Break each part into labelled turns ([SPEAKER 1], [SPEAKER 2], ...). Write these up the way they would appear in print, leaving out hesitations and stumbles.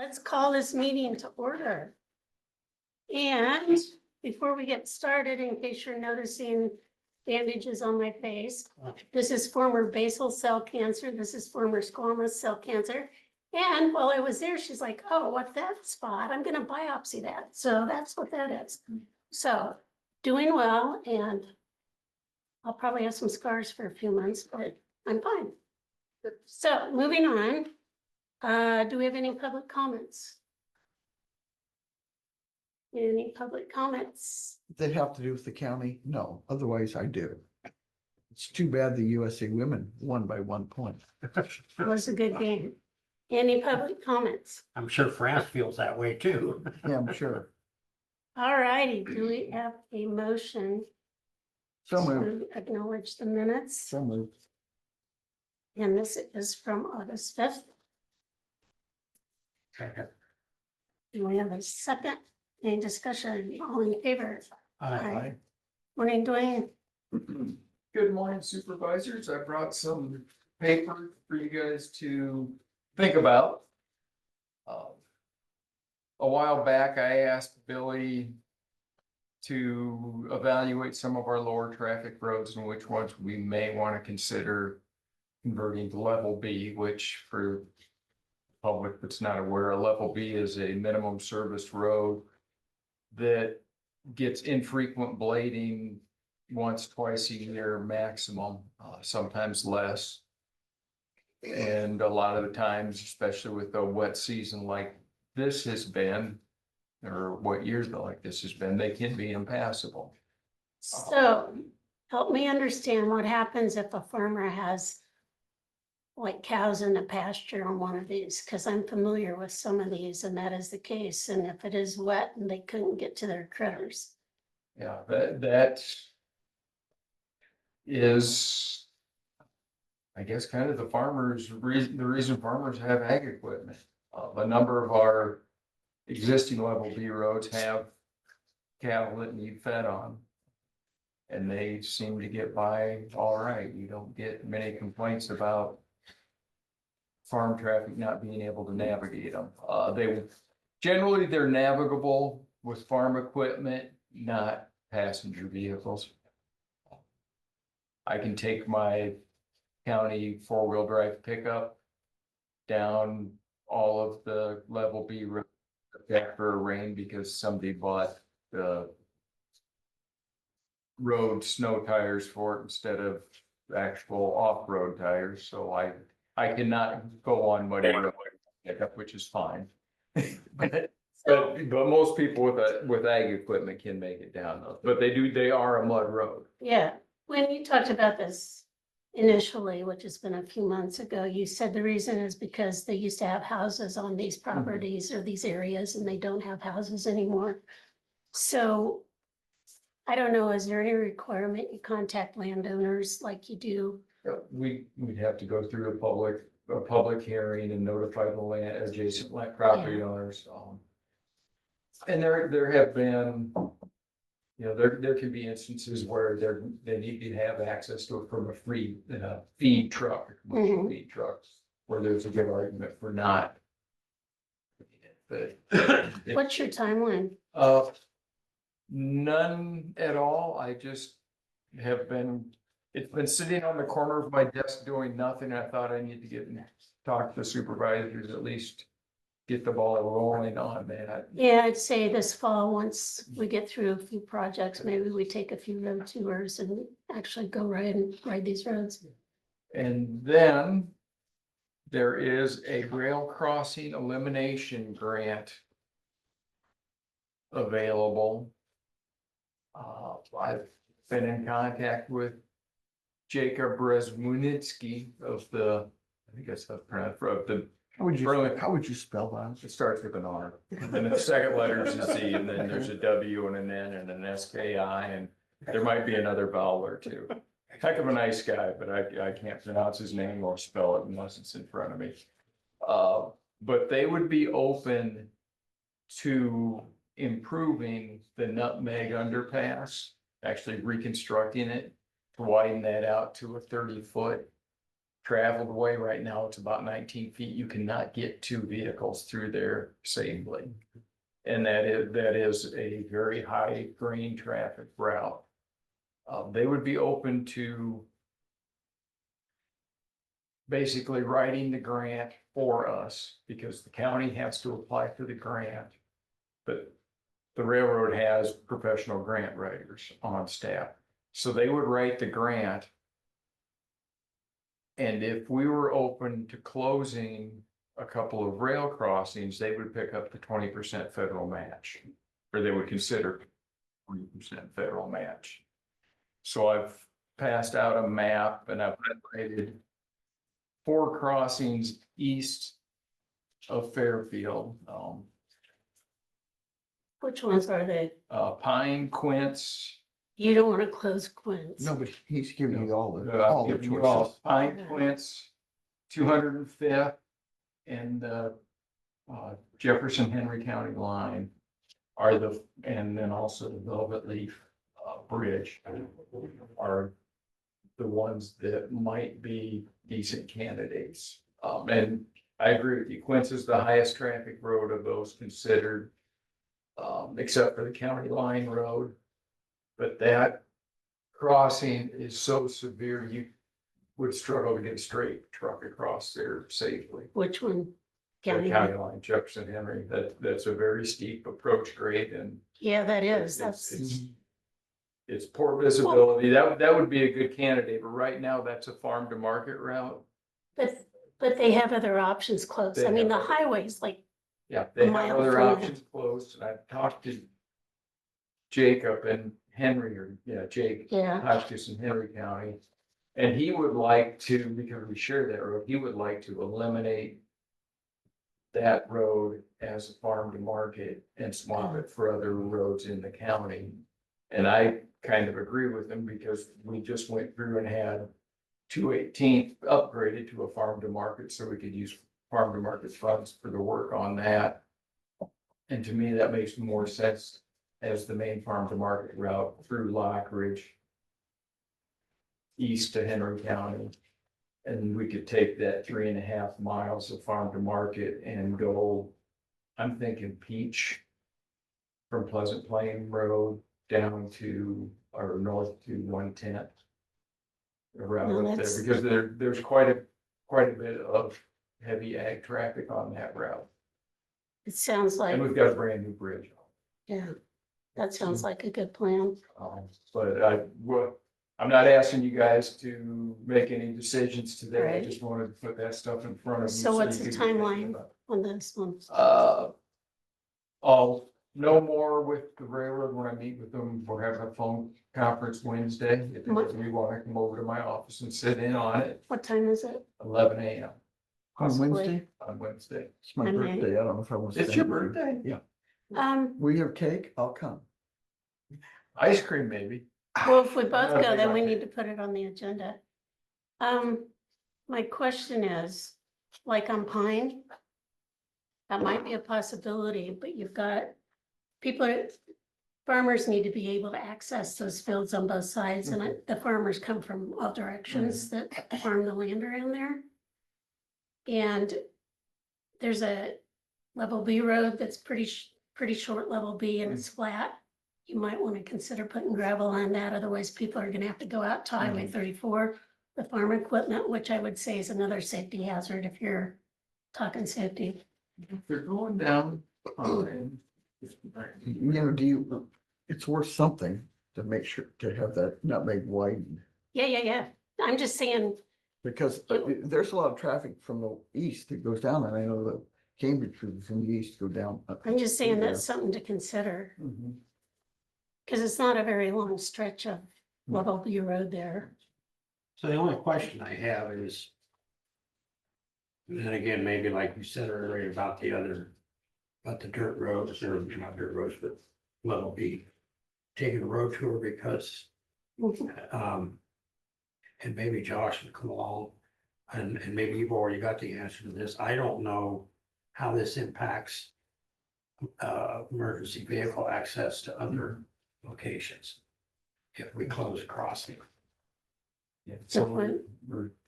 [SPEAKER 1] let's call this meeting to order. And before we get started, in case you're noticing bandages on my face, this is former basal cell cancer. This is former squamous cell cancer. And while I was there, she's like, oh, what's that spot? I'm gonna biopsy that. So that's what that is. So doing well, and I'll probably have some scars for a few months, but I'm fine. So moving on, do we have any public comments? Any public comments?
[SPEAKER 2] They have to do with the county? No, otherwise I do. It's too bad the USA women won by 1 point.
[SPEAKER 1] It was a good game. Any public comments?
[SPEAKER 3] I'm sure France feels that way too.
[SPEAKER 2] Yeah, I'm sure.
[SPEAKER 1] All righty, do we have a motion
[SPEAKER 2] So moved,
[SPEAKER 1] to acknowledge the minutes?
[SPEAKER 2] so moved.
[SPEAKER 1] And this is from August 5th. Do we have a second? Any discussion? All in favor? Aye. Morning, Dwayne.
[SPEAKER 4] Good morning, supervisors. I brought some paper for you guys to think about. A while back, I asked Billy to evaluate some of our lower traffic roads and which ones we may want to consider converting to level B, which for public that's not aware, a level B is a minimum service road that gets infrequent blading once, twice a year maximum, sometimes less. And a lot of the times, especially with a wet season like this has been, or what years like this has been, they can be impassable.
[SPEAKER 1] So help me understand what happens if a farmer has like cows in a pasture on one of these, because I'm familiar with some of these and that is the case. And if it is wet and they couldn't get to their critters.
[SPEAKER 4] Yeah, that is, I guess, kind of the reason farmers have ag equipment. A number of our existing level B roads have cattle that need fed on. And they seem to get by all right. You don't get many complaints about farm traffic not being able to navigate them. Generally they're navigable with farm equipment, not passenger vehicles. I can take my county 4-wheel drive pickup down all of the level B roads after a rain because somebody bought the road snow tires for it instead of actual off-road tires. So I cannot go on muddy road pickup, which is fine. but most people with ag equipment can make it down those, but they are a mud road.
[SPEAKER 1] Yeah, when you talked about this initially, which has been a few months ago, you said the reason is because they used to have houses on these properties or these areas and they don't have houses anymore. So I don't know, is there any requirement you contact landowners like you do?
[SPEAKER 4] We'd have to go through a public hearing and notify the adjacent property owners. And there have been, there can be instances where they need to have access to it from a feed truck, a commercial feed truck, where there's a good argument for not. But
[SPEAKER 1] What's your timeline?
[SPEAKER 4] None at all. I just it's been sitting on the corner of my desk doing nothing. I thought I need to talk to the supervisors, at least get the ball rolling on that.
[SPEAKER 1] Yeah, I'd say this fall, once we get through a few projects, maybe we take a few road tours and actually go ride these roads.
[SPEAKER 4] And then there is a rail crossing elimination grant available. I've been in contact with Jacob Brezmunitsky of the, I think that's the pronounced, of the.
[SPEAKER 2] How would you spell that?
[SPEAKER 4] It starts with an R, and then the second letter is a Z, and then there's a W and an N and an SKI, and there might be another vowel or two. Heck of a nice guy, but I can't pronounce his name or spell it unless it's in front of me. But they would be open to improving the Nutmeg underpass, actually reconstructing it to widen that out to a 30-foot traveled way. Right now, it's about 19 feet. You cannot get two vehicles through there safely. And that is a very high grain traffic route. They would be open to basically writing the grant for us because the county has to apply for the grant. But the railroad has professional grant writers on staff. So they would write the grant. And if we were open to closing a couple of rail crossings, they would pick up the 20% federal match, or they would consider 20% federal match. So I've passed out a map and I've highlighted 4 crossings east of Fairfield.
[SPEAKER 1] Which ones are they?
[SPEAKER 4] Pine, Quince.
[SPEAKER 1] You don't want to close Quince.
[SPEAKER 2] No, but he's giving you all the
[SPEAKER 4] I'll give you all
[SPEAKER 2] choices.
[SPEAKER 4] Pine, Quince, 205th, and the Jefferson Henry County line are and then also the Velvet Leaf Bridge are the ones that might be decent candidates. And I agree with you, Quince is the highest traffic road of those considered, except for the county line road. But that crossing is so severe, you would struggle to get a straight truck across there safely.
[SPEAKER 1] Which one?
[SPEAKER 4] The
[SPEAKER 1] County.
[SPEAKER 4] county line, Jefferson Henry, that's a very steep approach grade and
[SPEAKER 1] Yeah, that is.
[SPEAKER 4] it's-
[SPEAKER 1] That's,
[SPEAKER 4] it's poor visibility. That would be a good candidate, but right now that's a farm to market route.
[SPEAKER 1] but they have other options close.
[SPEAKER 4] They
[SPEAKER 1] I mean, the
[SPEAKER 4] have-
[SPEAKER 1] highways, like,
[SPEAKER 4] Yeah, they have
[SPEAKER 1] mile
[SPEAKER 4] other
[SPEAKER 1] from there.
[SPEAKER 4] options closed, and I've talked to Jacob and Henry, or, yeah, Jake
[SPEAKER 1] yeah,
[SPEAKER 4] Hotchkiss in Henry County. And he would like to, because we share that road, he would like to eliminate that road as a farm to market and swap it for other roads in the county. And I kind of agree with him because we just went through and had 218th upgraded to a farm to market, so we could use farm to market funds for the work on that. And to me, that makes more sense as the main farm to market route through Lockridge east to Henry County. And we could take that 3.5 miles of farm to market and go, I'm thinking Peach from Pleasant Plain Road down to, or north to 110th. Around
[SPEAKER 1] No,
[SPEAKER 4] up there,
[SPEAKER 1] that's-
[SPEAKER 4] because there's quite a bit of heavy ag traffic on that route.
[SPEAKER 1] it sounds like,
[SPEAKER 4] And we've got a brand new bridge.
[SPEAKER 1] yeah, that sounds like a good plan.
[SPEAKER 4] But I'm not asking you guys to make any decisions today. I
[SPEAKER 1] Right.
[SPEAKER 4] just wanted to put that stuff in front of you.
[SPEAKER 1] So what's
[SPEAKER 4] you
[SPEAKER 1] the
[SPEAKER 4] could be thinking
[SPEAKER 1] timeline?
[SPEAKER 4] about
[SPEAKER 1] On this one.
[SPEAKER 4] it. I'll know more with the railroad when I meet with them. We're having a phone conference Wednesday. If we want to come over to my office and sit in on it,
[SPEAKER 1] What time is it?
[SPEAKER 4] 11 a.m.
[SPEAKER 2] On
[SPEAKER 1] Possibly.
[SPEAKER 2] Wednesday,
[SPEAKER 4] on Wednesday.
[SPEAKER 2] it's my
[SPEAKER 1] I may.
[SPEAKER 2] birthday. I don't know if I want to.
[SPEAKER 4] It's your birthday?
[SPEAKER 2] Yeah.
[SPEAKER 1] We
[SPEAKER 2] We have cake, I'll come.
[SPEAKER 4] Ice cream, maybe.
[SPEAKER 1] well, if we both
[SPEAKER 4] not
[SPEAKER 1] go,
[SPEAKER 4] big
[SPEAKER 1] then
[SPEAKER 4] on
[SPEAKER 1] we
[SPEAKER 4] cake.
[SPEAKER 1] need to put it on the agenda. My question is, like on Pine, that might be a possibility, but you've got farmers need to be able to access those fields on both sides, and the farmers come from all directions that farm the land around there. And there's a level B road that's pretty short level B and it's flat. You might want to consider putting gravel on that, otherwise people are gonna have to go out to Highway 34, the farm equipment, which I would say is another safety hazard if you're talking safety.
[SPEAKER 4] They're going down.
[SPEAKER 2] You know, it's worth something to make sure to have that nutmeg widened.
[SPEAKER 1] Yeah. I'm just saying,
[SPEAKER 2] Because there's a lot of traffic from the east that goes down, and I know that Cambridge from the east go down.
[SPEAKER 1] I'm just saying that's something to consider,
[SPEAKER 4] Mhm.
[SPEAKER 1] because it's not a very long stretch of level B road there.
[SPEAKER 3] So the only question I have is, and then again, maybe like you said earlier about the dirt roads, or not dirt roads, but level B, taking a road tour because, and maybe Josh would come along, and maybe you've already got the answer to this. I don't know how this impacts emergency vehicle access to other locations if we close a crossing.
[SPEAKER 4] So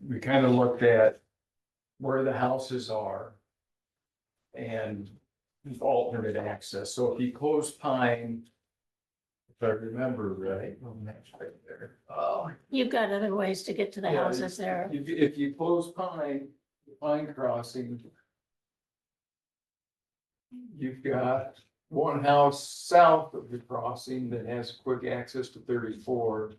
[SPEAKER 4] we kind of looked at where the houses are and alternate access. So if you close Pine, if I remember right, that's right there.
[SPEAKER 1] You've got other ways to get to the
[SPEAKER 4] Yeah,
[SPEAKER 1] houses there.
[SPEAKER 4] If you close Pine Crossing, you've got one house south of the crossing that has quick access to 34.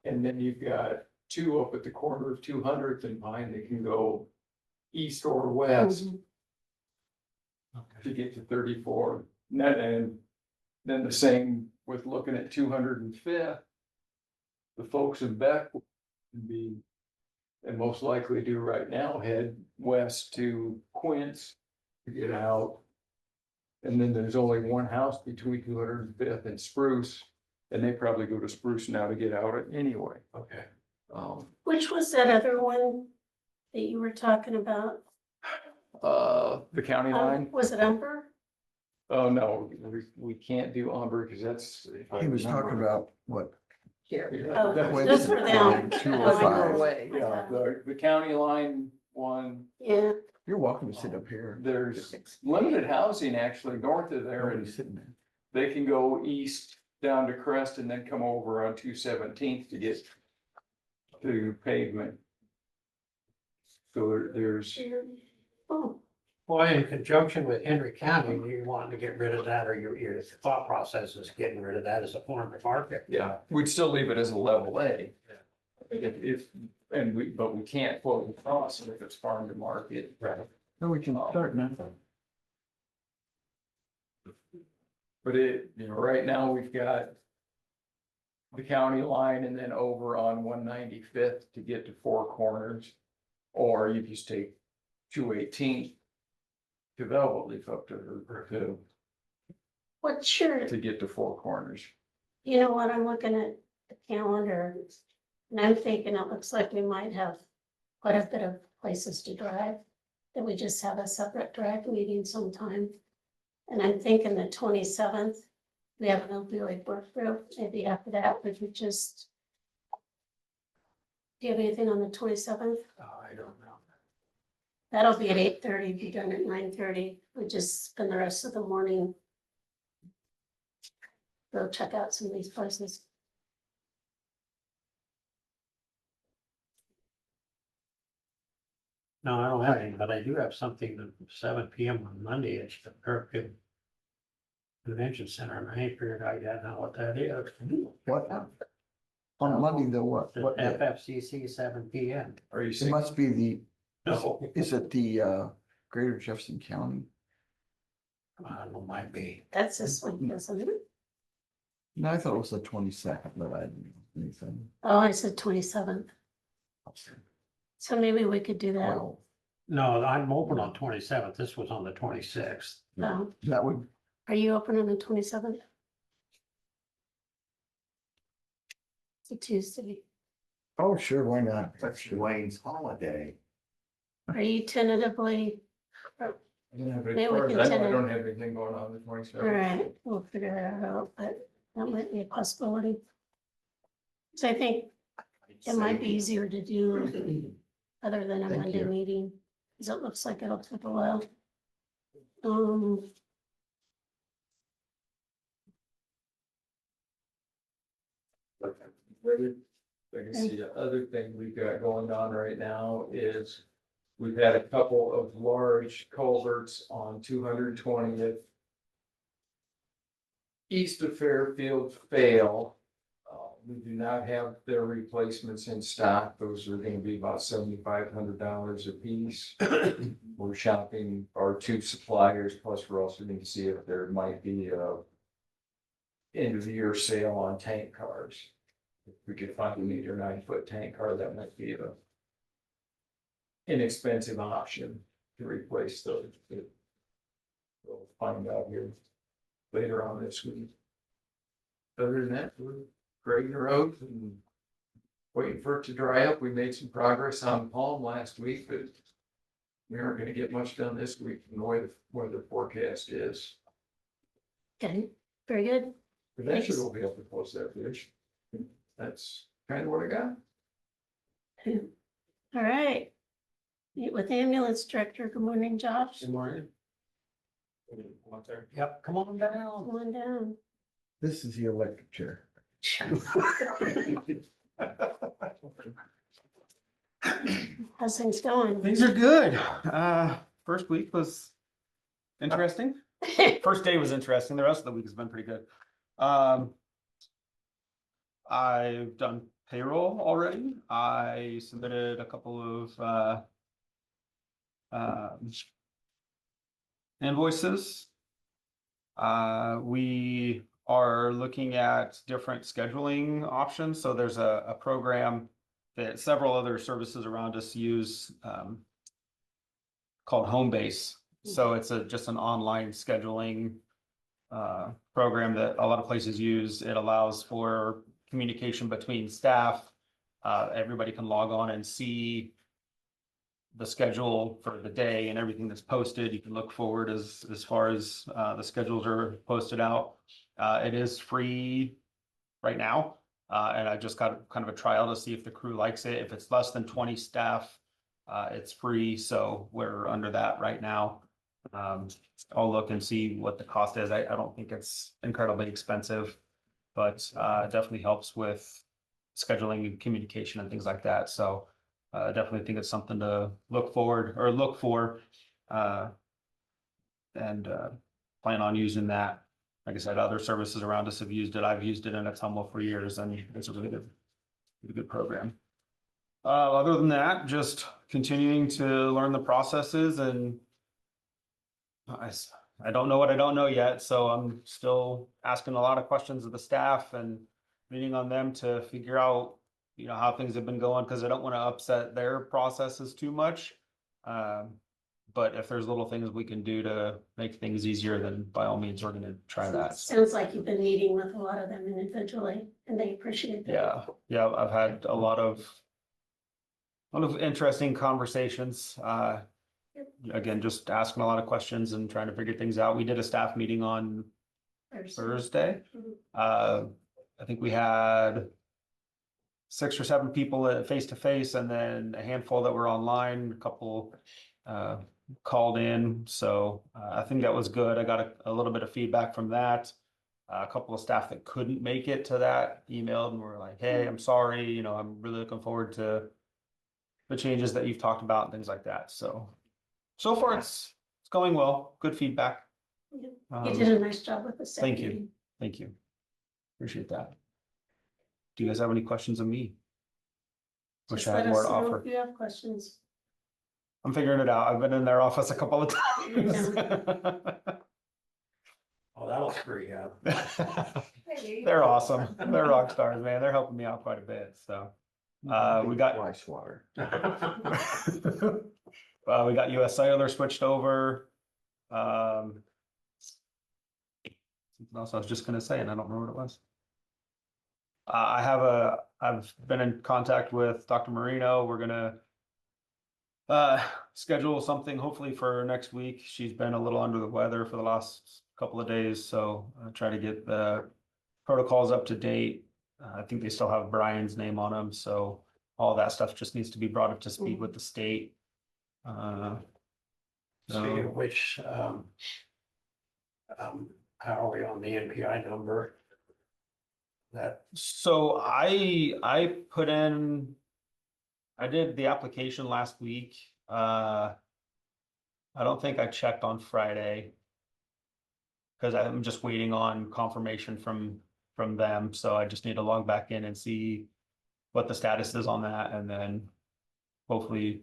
[SPEAKER 4] And then you've got two up at the corner of 200th and Pine that can go east or west
[SPEAKER 1] Mhm.
[SPEAKER 4] to get to 34. And then the same with looking at 205th. The folks in Beck would be, and most likely do right now, head west to Quince to get out. And then there's only one house between 205th and Spruce, and they probably go to Spruce now to get out anyway.
[SPEAKER 3] Okay.
[SPEAKER 1] Which was that other one that you were talking about?
[SPEAKER 4] The county line.
[SPEAKER 1] Was it Umber?
[SPEAKER 4] Oh, no, we can't do Umber because that's. if I
[SPEAKER 2] He was talking
[SPEAKER 4] remember.
[SPEAKER 2] about what?
[SPEAKER 4] Yeah,
[SPEAKER 1] Oh,
[SPEAKER 4] that way-
[SPEAKER 1] those were them.
[SPEAKER 2] Two
[SPEAKER 1] Oh,
[SPEAKER 2] or
[SPEAKER 1] I
[SPEAKER 2] five.
[SPEAKER 1] know.
[SPEAKER 5] Away.
[SPEAKER 4] Yeah, the county line one,
[SPEAKER 1] Yeah,
[SPEAKER 2] You're welcome to sit up here.
[SPEAKER 4] there's limited housing actually north of there, and
[SPEAKER 2] Nobody's sitting there.
[SPEAKER 4] they can go east down to Crest and then come over on 217th to get to pavement. So there's,
[SPEAKER 1] oh,
[SPEAKER 3] Well, in conjunction with Henry County, you want to get rid of that, or your thought process is getting rid of that as a form of market.
[SPEAKER 4] yeah, we'd still leave it as a level A. But we can't quote the cost if it's farm to market.
[SPEAKER 3] Right.
[SPEAKER 2] No, we can start now.
[SPEAKER 4] But right now we've got the county line and then over on 195th to get to Four Corners. Or you just take 218 to Velvet Leaf up to
[SPEAKER 1] what's your,
[SPEAKER 4] get to Four Corners.
[SPEAKER 1] you know what, I'm looking at the calendar. And I'm thinking it looks like we might have quite a bit of places to drive. That we just have a separate drive meeting sometime. And I'm thinking the 27th, we have an opioid work group, maybe after that, we could just. Do you have anything on the 27th?
[SPEAKER 3] I don't know.
[SPEAKER 1] That'll be at 8:30, be done at 9:30. We just spend the rest of the morning. Go check out some of these places.
[SPEAKER 3] No, I don't have any, but I do have something at 7 p.m. on Monday at the Fairfield Convention Center, and I ain't figured out yet now what that is.
[SPEAKER 2] What? On Monday, the what?
[SPEAKER 3] The
[SPEAKER 2] What day?
[SPEAKER 3] FFCC 7 p.m.
[SPEAKER 4] Are you
[SPEAKER 2] It
[SPEAKER 4] saying?
[SPEAKER 2] must be the,
[SPEAKER 3] No,
[SPEAKER 2] is it the Greater Jefferson County?
[SPEAKER 3] I don't know, might be.
[SPEAKER 1] That's this week, isn't it?
[SPEAKER 2] No, I thought it was the 22nd, but I didn't know anything.
[SPEAKER 1] Oh, I said 27th. So maybe we could do that.
[SPEAKER 2] Well,
[SPEAKER 3] No, I'm open on 27th. This was on the 26th.
[SPEAKER 2] that would,
[SPEAKER 1] Are you open on the 27th? It's a Tuesday.
[SPEAKER 2] oh, sure, why not?
[SPEAKER 6] That's Dwayne's holiday.
[SPEAKER 1] Are you tentatively,
[SPEAKER 4] I don't have
[SPEAKER 1] Maybe
[SPEAKER 4] as
[SPEAKER 1] we
[SPEAKER 4] far as
[SPEAKER 1] can
[SPEAKER 4] I know,
[SPEAKER 1] send
[SPEAKER 4] I
[SPEAKER 1] it.
[SPEAKER 4] don't have anything going on the 27th.
[SPEAKER 1] all right, we'll figure that out, but that might be a possibility. So I think it might be easier to do other than a
[SPEAKER 2] Thank
[SPEAKER 1] Monday
[SPEAKER 2] you.
[SPEAKER 1] meeting, because it looks like it'll take a while.
[SPEAKER 4] I can see the other thing we've got going on right now is we've had a couple of large culverts on 220th east of Fairfield fail. We do not have their replacements in stock. Those are gonna be about $7,500 a piece. We're shopping our two suppliers, plus we're also going to see if there might be a end of the year sale on tank cars. If we could find an 8 or 9 foot tank car, that might be a inexpensive option to replace those. We'll find out here later on this week. Other than that, we're grading the roads and waiting for it to dry up. We made some progress on Palm last week, but we aren't gonna get much done this week from the way the weather forecast is.
[SPEAKER 1] Okay, very good.
[SPEAKER 4] Eventually
[SPEAKER 1] Thanks.
[SPEAKER 4] we'll be able to close that bridge. That's kind of what I got.
[SPEAKER 1] All right. Meet with ambulance director. Good morning, Josh.
[SPEAKER 3] Good morning. Yep, come on down.
[SPEAKER 1] Come on down.
[SPEAKER 2] This is the electric chair.
[SPEAKER 1] How's things going?
[SPEAKER 5] Things are good. First week was interesting. First day was interesting. The rest of the week has been pretty good. I've done payroll already. I submitted a couple of invoices. We are looking at different scheduling options. So there's a program that several other services around us use called Homebase. So it's just an online scheduling program that a lot of places use. It allows for communication between staff. Everybody can log on and see the schedule for the day and everything that's posted. You can look forward as far as the schedules are posted out. It is free right now. And I just got kind of a trial to see if the crew likes it. If it's less than 20 staff, it's free. So we're under that right now. I'll look and see what the cost is. I don't think it's incredibly expensive, but it definitely helps with scheduling and communication and things like that. So I definitely think it's something to look for and plan on using that. Like I said, other services around us have used it. I've used it in Atumwa for years, and it's a really good program. Other than that, just continuing to learn the processes, and I don't know what I don't know yet, so I'm still asking a lot of questions of the staff and leaning on them to figure out, how things have been going, because I don't want to upset their processes too much. But if there's little things we can do to make things easier, then by all means, we're going to try that.
[SPEAKER 1] Sounds like you've been meeting with a lot of them individually and they appreciate that.
[SPEAKER 5] Yeah, I've had a lot of interesting conversations. Again, just asking a lot of questions and trying to figure things out. We did a staff meeting on Thursday. I think we had 6 or 7 people face to face, and then a handful that were online. A couple called in, so I think that was good. I got a little bit of feedback from that. A couple of staff that couldn't make it to that emailed and were like, "Hey, I'm sorry. I'm really looking forward to the changes that you've talked about and things like that." So far it's going well. Good feedback.
[SPEAKER 1] You did a nice job with the staff.
[SPEAKER 5] Thank you. Thank you. Appreciate that. Do you guys have any questions of me? Wish
[SPEAKER 1] Just
[SPEAKER 5] I
[SPEAKER 1] let
[SPEAKER 5] had more
[SPEAKER 1] us
[SPEAKER 5] to
[SPEAKER 1] know
[SPEAKER 5] offer.
[SPEAKER 1] if you have questions.
[SPEAKER 5] I'm figuring it out. I've been in their office a couple of times.
[SPEAKER 3] Oh, that'll screw you up.
[SPEAKER 5] They're awesome. They're rock stars, man. They're helping me out quite a bit. So we got
[SPEAKER 2] Ice water.
[SPEAKER 5] we got US Cellular switched over. Something else I was just gonna say, and I don't remember what it was. I've been in contact with Dr. Marino. We're gonna schedule something hopefully for next week. She's been a little under the weather for the last couple of days, so try to get the protocols up to date. I think they still have Brian's name on them, so all that stuff just needs to be brought up to speed with the state.
[SPEAKER 3] Speaking of which, how are we on the NPI number?
[SPEAKER 5] So I put in, I did the application last week. I don't think I checked on Friday because I'm just waiting on confirmation from them. So I just need to log back in and see what the status is on that. And then hopefully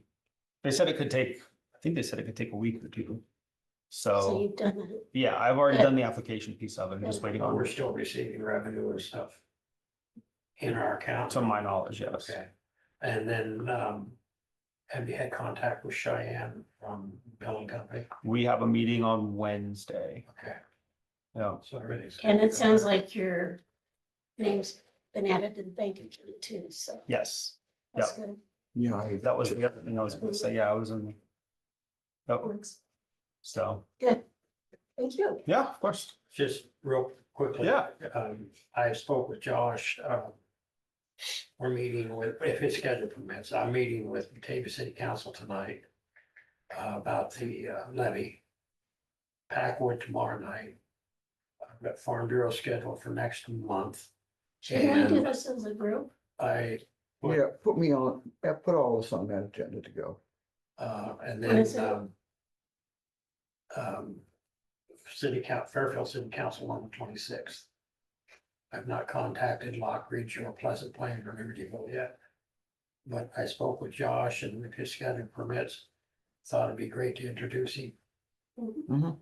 [SPEAKER 5] they said it could take, I think they said it could take a week or two.
[SPEAKER 1] So
[SPEAKER 5] So
[SPEAKER 1] you've done it.
[SPEAKER 5] yeah, I've already done the application piece of it. I'm just waiting
[SPEAKER 3] But
[SPEAKER 5] on,
[SPEAKER 3] we're still receiving revenue and stuff in our account.
[SPEAKER 5] to my knowledge, yes.
[SPEAKER 3] Okay, and then, have you had contact with Cheyenne from billing company?
[SPEAKER 5] We have a meeting on Wednesday.
[SPEAKER 3] Okay,
[SPEAKER 5] Yeah.
[SPEAKER 3] so everything's.
[SPEAKER 1] And it sounds like your name's been added to the bank account too, so
[SPEAKER 5] Yes.
[SPEAKER 1] that's good.
[SPEAKER 2] Yeah,
[SPEAKER 5] That was the other thing I was gonna say. Yeah, I was in. Yep.
[SPEAKER 1] Works.
[SPEAKER 5] So,
[SPEAKER 1] Good. Thank you.
[SPEAKER 5] yeah, of course.
[SPEAKER 3] Just real quickly.
[SPEAKER 5] Yeah.
[SPEAKER 3] I spoke with Josh, we're meeting with, if his schedule permits, I'm meeting with Batavia City Council tonight about the levy. Packwood tomorrow night. I've got Farm Bureau scheduled for next month.
[SPEAKER 1] Should we do
[SPEAKER 3] And
[SPEAKER 1] this as a group?
[SPEAKER 3] I,
[SPEAKER 2] Yeah, put me on, yeah, put all this on that agenda to go.
[SPEAKER 3] and
[SPEAKER 1] When is it?
[SPEAKER 3] then Fairfield City Council on the 26th. I've not contacted Lockridge or Pleasant Plain or Libertyville yet. But I spoke with Josh, and if his schedule permits, thought it'd be great to introduce him.
[SPEAKER 2] Mhm.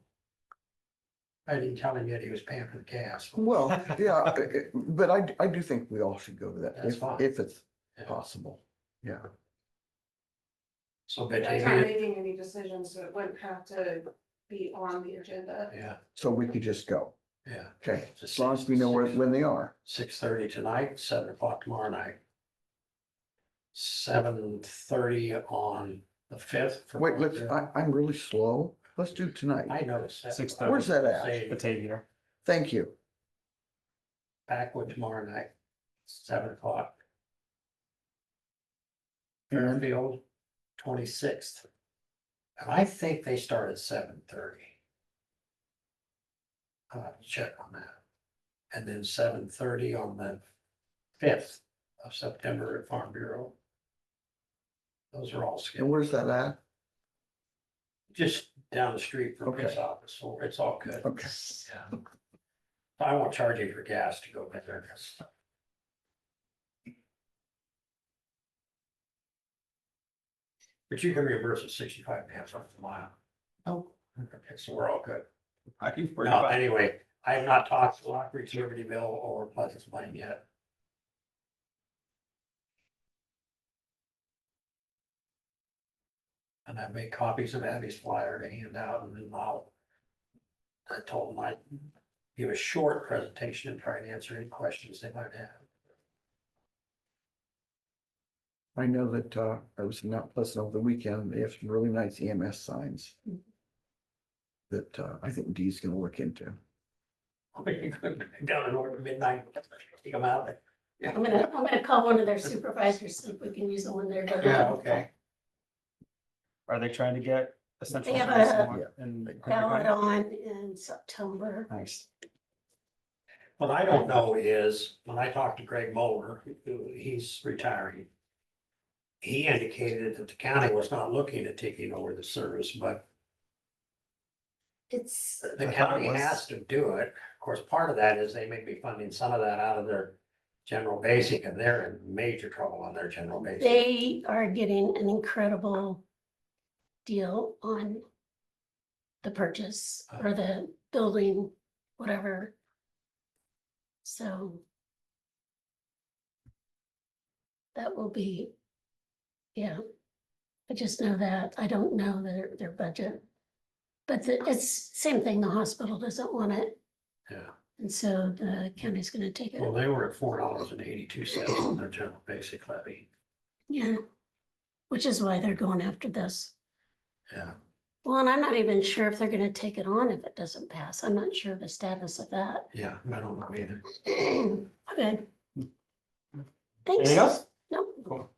[SPEAKER 3] I didn't tell him yet he was paying for the gas.
[SPEAKER 2] Well, yeah, but I do think we all should go to that,
[SPEAKER 3] That's
[SPEAKER 2] if,
[SPEAKER 3] fine.
[SPEAKER 2] if it's
[SPEAKER 3] Yeah.
[SPEAKER 2] possible, yeah.
[SPEAKER 3] So
[SPEAKER 7] That's not
[SPEAKER 3] Batavia,
[SPEAKER 7] making any decisions, so it wouldn't have to be on the agenda.
[SPEAKER 3] yeah,
[SPEAKER 2] So we could just go,
[SPEAKER 3] yeah.
[SPEAKER 2] okay, as long as we know when they are.
[SPEAKER 3] 6:30 tonight, 7 o'clock tomorrow night. 7:30 on the 5th. for
[SPEAKER 2] Wait, let's,
[SPEAKER 3] Farm
[SPEAKER 2] I'm really slow, let's do tonight.
[SPEAKER 3] Bureau. I noticed that.
[SPEAKER 5] 6:30.
[SPEAKER 2] Where's that at?
[SPEAKER 3] Say
[SPEAKER 5] Batavia.
[SPEAKER 2] Thank you.
[SPEAKER 3] Packwood tomorrow night, 7 o'clock.
[SPEAKER 2] And
[SPEAKER 3] Fairfield, 26th. And I think they start at 7:30. I'll have to check on that. And then 7:30 on the 5th of September at Farm Bureau. Those are all
[SPEAKER 2] and
[SPEAKER 3] scheduled.
[SPEAKER 2] where's that at?
[SPEAKER 3] Just down the street from his
[SPEAKER 2] Okay.
[SPEAKER 3] office, so it's all good.
[SPEAKER 2] Okay.
[SPEAKER 3] Yeah. I won't charge you for gas to go there, 'cause but you can reimburse us 65 cents off the mile.
[SPEAKER 5] Oh.
[SPEAKER 3] Okay, so we're all good.
[SPEAKER 5] I can bring it
[SPEAKER 3] Now,
[SPEAKER 5] back.
[SPEAKER 3] anyway, I have not talked to Lockridge, Libertyville, or Pleasant Plain yet. And I made copies of Abby's flyer to hand out, and then I told them I'd give a short presentation and try and answer any questions they might have.
[SPEAKER 2] I know that, I was in Mount Pleasant over the weekend, they have some really nice EMS signs. That, I think Dee's gonna look into.
[SPEAKER 3] Down in order midnight, take them out.
[SPEAKER 1] I'm gonna call one of their supervisors, see if we can use them when they're done.
[SPEAKER 3] Yeah, okay.
[SPEAKER 5] Are they trying to get essential?
[SPEAKER 1] They have
[SPEAKER 5] service
[SPEAKER 1] a-
[SPEAKER 5] in
[SPEAKER 1] Ballot on in September.
[SPEAKER 5] Nice.
[SPEAKER 3] What I don't know is, when I talked to Greg Moeller, he's retiring. He indicated that the county was not looking at taking over the service, but
[SPEAKER 1] It's,
[SPEAKER 3] the
[SPEAKER 5] I thought
[SPEAKER 3] county
[SPEAKER 5] it was-
[SPEAKER 3] has to do it. Of course, part of that is they may be funding some of that out of their general basic, and they're in major trouble on their general basic.
[SPEAKER 1] they are getting an incredible deal on the purchase or the building, whatever. So that will be, yeah. I just know that. I don't know their budget. But it's same thing, the hospital doesn't want it,
[SPEAKER 3] Yeah,
[SPEAKER 1] and so the county's gonna take
[SPEAKER 3] well,
[SPEAKER 1] it,
[SPEAKER 3] they were at $4.82 on their general basic levy.
[SPEAKER 1] yeah. Which is why they're going after this.
[SPEAKER 3] Yeah,
[SPEAKER 1] Well, and I'm not even sure if they're gonna take it on if it doesn't pass. I'm not sure the status of that.
[SPEAKER 3] yeah, I don't know either.
[SPEAKER 1] Okay. Thanks.
[SPEAKER 5] Anything else?
[SPEAKER 1] Nope.
[SPEAKER 5] Cool.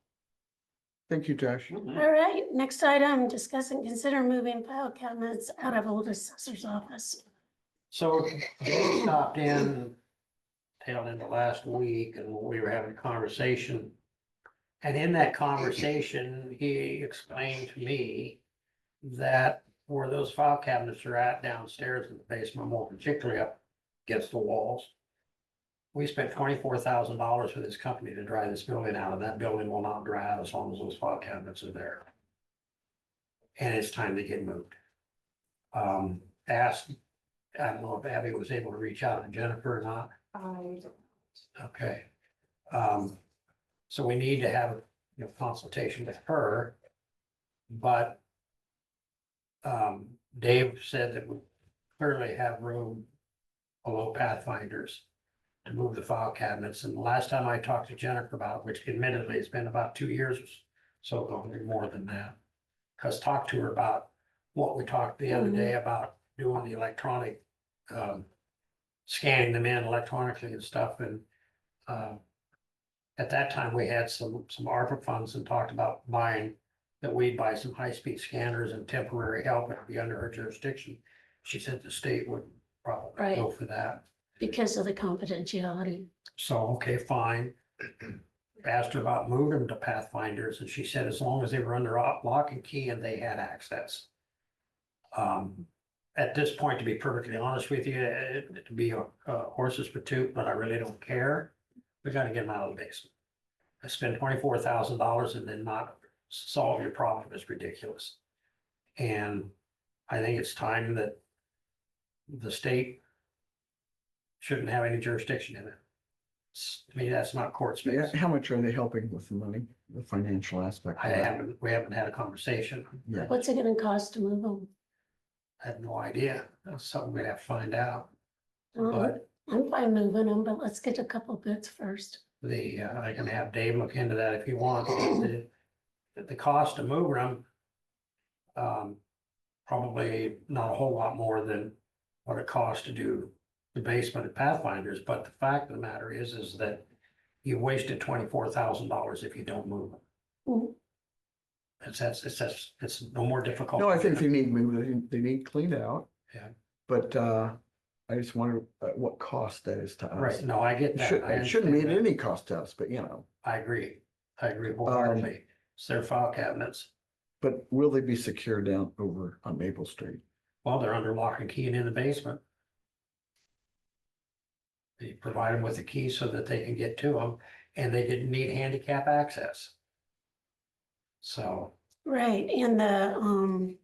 [SPEAKER 2] Thank you, Josh.
[SPEAKER 1] All right, next item, discuss and consider moving file cabinets out of old assessor's office.
[SPEAKER 3] So Dave stopped in tail end of last week, and we were having a conversation. And in that conversation, he explained to me that where those file cabinets are at downstairs in the basement, more particularly up against the walls, we spent $24,000 for this company to dry this building out, and that building will not dry out as long as those file cabinets are there. And it's time to get moved. Asked, I don't know if Abby was able to reach out to Jennifer or not. Okay. So we need to have, consultation with her. But Dave said that we clearly have room below Pathfinders to move the file cabinets. And the last time I talked to Jennifer about it, which admittedly it's been about 2 years, so probably more than that. Cause talked to her about what we talked the other day about doing the electronic, scanning them in electronically and stuff, and at that time, we had some ARPA funds and talked about buying, that we'd buy some high-speed scanners and temporary help and be under her jurisdiction. She said the state would probably go for that.
[SPEAKER 1] Because of the confidentiality.
[SPEAKER 3] So, okay, fine. Asked her about moving them to Pathfinders, and she said as long as they were under lock and key and they had access. At this point, to be perfectly honest with you, to be a horse's patoot, but I really don't care. We gotta get them out of the basement. I spend $24,000 and then not solve your problem is ridiculous. And I think it's time that the state shouldn't have any jurisdiction in it. To me, that's not court
[SPEAKER 2] Yeah,
[SPEAKER 3] space.
[SPEAKER 2] how much are they helping with the money, the financial aspect? of that?
[SPEAKER 3] We haven't had a conversation.
[SPEAKER 2] Yeah,
[SPEAKER 1] What's it gonna cost to move them?
[SPEAKER 3] I have no idea. That's something we'd have to find out.
[SPEAKER 1] Um,
[SPEAKER 3] But
[SPEAKER 1] I'm fine moving them, but let's get a couple bids first.
[SPEAKER 3] I can have Dave look into that if he wants. The cost to move them, probably not a whole lot more than what it costs to do the basement at Pathfinders, but the fact of the matter is that you wasted $24,000 if you don't move them.
[SPEAKER 1] Mhm.
[SPEAKER 3] It's no more difficult.
[SPEAKER 2] no, I think they need moved, they need cleaned out.
[SPEAKER 3] Yeah.
[SPEAKER 2] But, I just wonder what cost that is to us.
[SPEAKER 3] Right, no, I get
[SPEAKER 2] It
[SPEAKER 3] that.
[SPEAKER 2] should,
[SPEAKER 3] I
[SPEAKER 2] it shouldn't
[SPEAKER 3] understand
[SPEAKER 2] mean
[SPEAKER 3] that.
[SPEAKER 2] any cost to us, but you know,
[SPEAKER 3] I agree wholeheartedly. It's their file cabinets.
[SPEAKER 2] but will they be secured down over on Maple Street?
[SPEAKER 3] Well, they're under lock and key and in the basement. They provide them with a key so that they can get to them, and they didn't need handicap access. So,
[SPEAKER 1] Right, and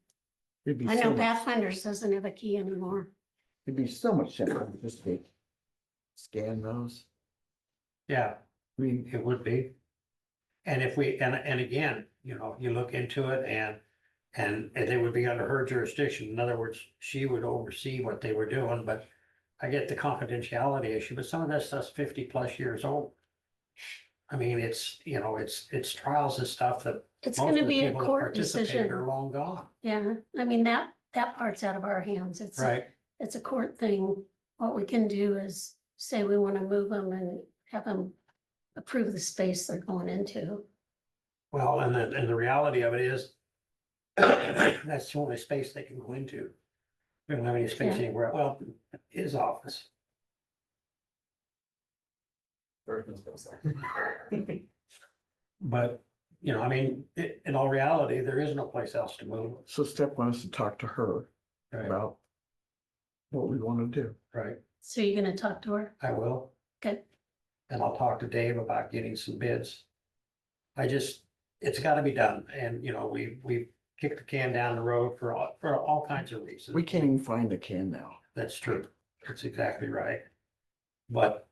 [SPEAKER 2] It'd be
[SPEAKER 1] I
[SPEAKER 2] so
[SPEAKER 1] know
[SPEAKER 2] much,
[SPEAKER 1] Pathfinders doesn't have a key anymore.
[SPEAKER 2] it'd be so much simpler just to scan those.
[SPEAKER 3] yeah,
[SPEAKER 2] I mean,
[SPEAKER 3] it would be. And if we, and again, you look into it and they would be under her jurisdiction. In other words, she would oversee what they were doing, but I get the confidentiality issue, but some of that stuff's 50+ years old. I mean, it's trials and stuff that
[SPEAKER 1] It's
[SPEAKER 3] most
[SPEAKER 1] gonna
[SPEAKER 3] of the
[SPEAKER 1] be a
[SPEAKER 3] people that
[SPEAKER 1] court
[SPEAKER 3] participated
[SPEAKER 1] decision.
[SPEAKER 3] are long gone.
[SPEAKER 1] Yeah, I mean, that part's out of our hands. It's,
[SPEAKER 3] Right,
[SPEAKER 1] it's a court thing. What we can do is say we want to move them and have them approve the space they're going into.
[SPEAKER 3] well, and the reality of it is that's the only space they can go into. We don't have any space
[SPEAKER 1] Yeah.
[SPEAKER 3] anywhere, well, his office. But, I mean, in all reality, there is no place else to move.
[SPEAKER 2] so step one is to talk to her
[SPEAKER 3] Right,
[SPEAKER 2] about what we want to do.
[SPEAKER 3] right,
[SPEAKER 1] So you're gonna talk to her?
[SPEAKER 3] I will.
[SPEAKER 1] Okay.
[SPEAKER 3] And I'll talk to Dave about getting some bids. It's gotta be done, and, we kicked the can down the road for all kinds of reasons.
[SPEAKER 2] We can't even find the can now.
[SPEAKER 3] That's true. That's exactly right. But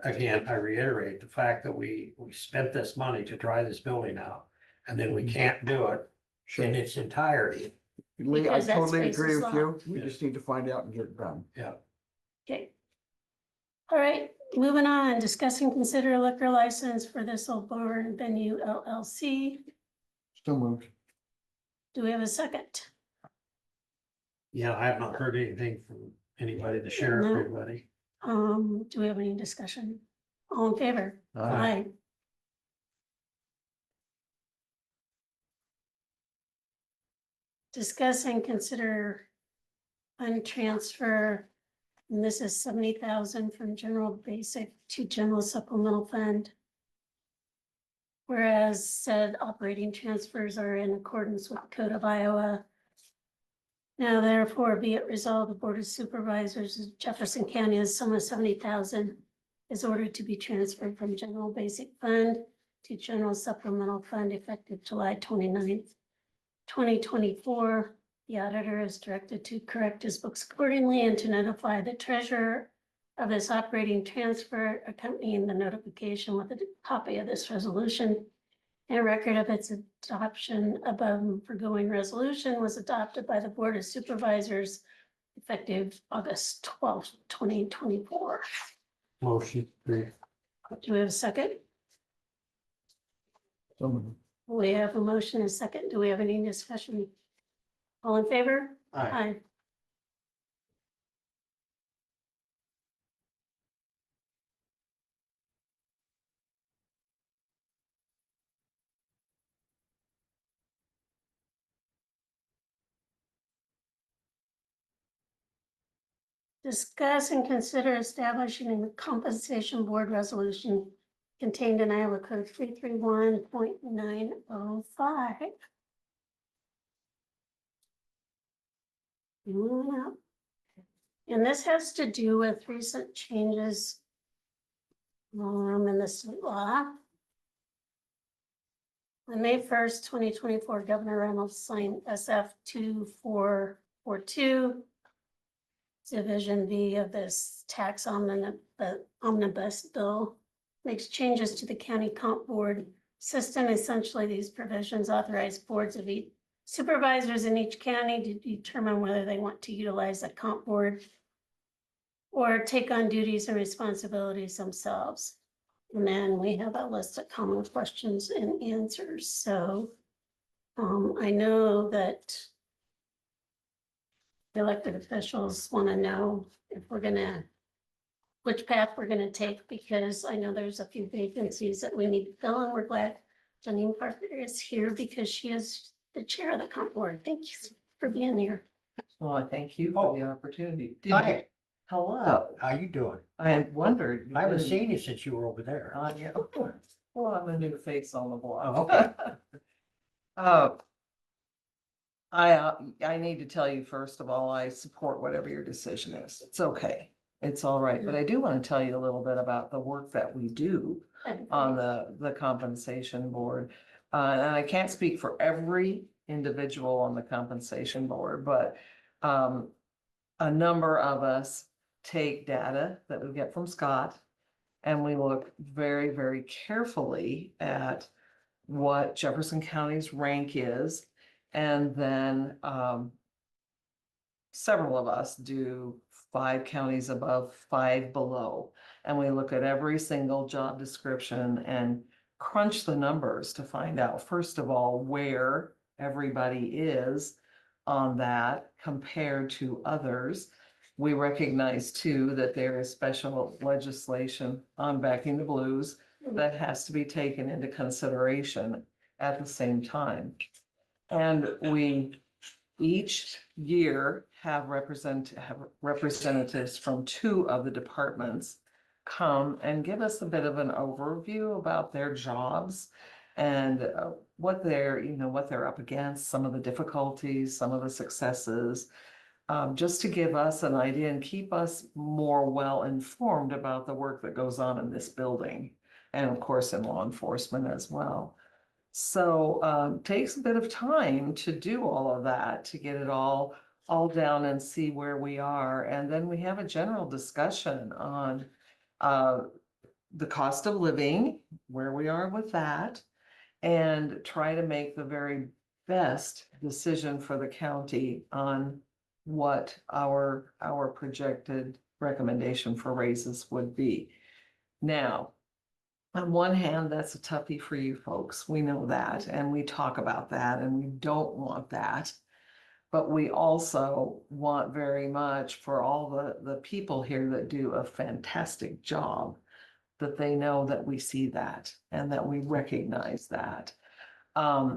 [SPEAKER 3] again, I reiterate the fact that we spent this money to dry this building out, and then we can't do it
[SPEAKER 2] Sure.
[SPEAKER 3] in its entirety.
[SPEAKER 2] Lee, I
[SPEAKER 1] Because that
[SPEAKER 2] totally
[SPEAKER 1] space
[SPEAKER 2] agree
[SPEAKER 1] is
[SPEAKER 2] with you.
[SPEAKER 1] locked.
[SPEAKER 2] We just need to find out and get it done.
[SPEAKER 3] Yeah,
[SPEAKER 1] Okay. All right, moving on, discuss and consider liquor license for This Old Barn Venue LLC.
[SPEAKER 2] Still moved.
[SPEAKER 1] Do we have a second?
[SPEAKER 3] yeah, I have not heard anything from anybody, the sheriff,
[SPEAKER 1] No.
[SPEAKER 3] anybody.
[SPEAKER 1] Do we have any discussion? All in favor? Aye. Discuss and consider fund transfer, and this is 70,000 from general basic to general supplemental fund. Whereas said operating transfers are in accordance with the Code of Iowa. Now therefore be it resolved, the Board of Supervisors of Jefferson County, a sum of 70,000 is ordered to be transferred from general basic fund to general supplemental fund effective July 29th, 2024. The auditor is directed to correct his books accordingly and to notify the treasurer of this operating transfer, accompanying the notification with a copy of this resolution. And a record of its adoption. Above and foregoing resolution was adopted by the Board of Supervisors effective August 12th, 2024.
[SPEAKER 3] Motion.
[SPEAKER 1] Do we have a second?
[SPEAKER 2] So moved.
[SPEAKER 1] We have a motion and a second. Do we have any discussion? All in favor? Aye. Discuss and consider establishing a compensation board resolution contained in Iowa Code 331.905. And this has to do with recent changes in the state law. On May 1st, 2024, Governor Reynolds signed SF 2442, Division V of this tax omnibus bill, makes changes to the county comp board system. Essentially, these provisions authorize boards of each supervisors in each county to determine whether they want to utilize a comp board or take on duties and responsibilities themselves. And then we have a list of common questions and answers. So I know that the elected officials want to know if we're gonna, which path we're gonna take, because I know there's a few vacancies that we need to fill, and we're glad Janine Parker is here because she is the chair of the comp board. Thank you for being here.
[SPEAKER 8] Well, I thank you for the opportunity.
[SPEAKER 3] Hi,
[SPEAKER 8] Hello,
[SPEAKER 3] how you doing?
[SPEAKER 8] I had wondered.
[SPEAKER 3] I haven't seen you since you were over there.
[SPEAKER 8] Yeah. Well, I'm a new face on the block.
[SPEAKER 3] Oh, okay.
[SPEAKER 8] I need to tell you, first of all, I support whatever your decision is. It's okay. It's all right, but I do want to tell you a little bit about the work that we do on the compensation board. And I can't speak for every individual on the compensation board, but a number of us take data that we get from Scott, and we look very, very carefully at what Jefferson County's rank is. And then several of us do 5 counties above, 5 below. And we look at every single job description and crunch the numbers to find out, first of all, where everybody is on that compared to others. We recognize too that there is special legislation on backing the blues that has to be taken into consideration at the same time. And we each year have representatives from 2 of the departments come and give us a bit of an overview about their jobs and what they're up against, some of the difficulties, some of the successes, just to give us an idea and keep us more well informed about the work that goes on in this building, and of course in law enforcement as well. So takes a bit of time to do all of that, to get it all down and see where we are. And then we have a general discussion on the cost of living, where we are with that, and try to make the very best decision for the county on what our projected recommendation for raises would be. Now, on one hand, that's a toughie for you folks. We know that, and we talk about that, and we don't want that. But we also want very much for all the people here that do a fantastic job, that they know that we see that and that we recognize that.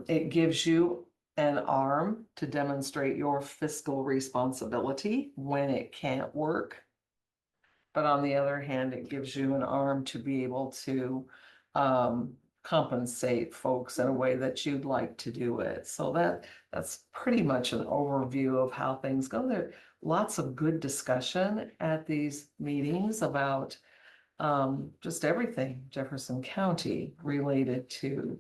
[SPEAKER 8] It gives you an arm to demonstrate your fiscal responsibility when it can't work. But on the other hand, it gives you an arm to be able to compensate folks in a way that you'd like to do it. So that's pretty much an overview of how things go. There lots of good discussion at these meetings about just everything Jefferson County related to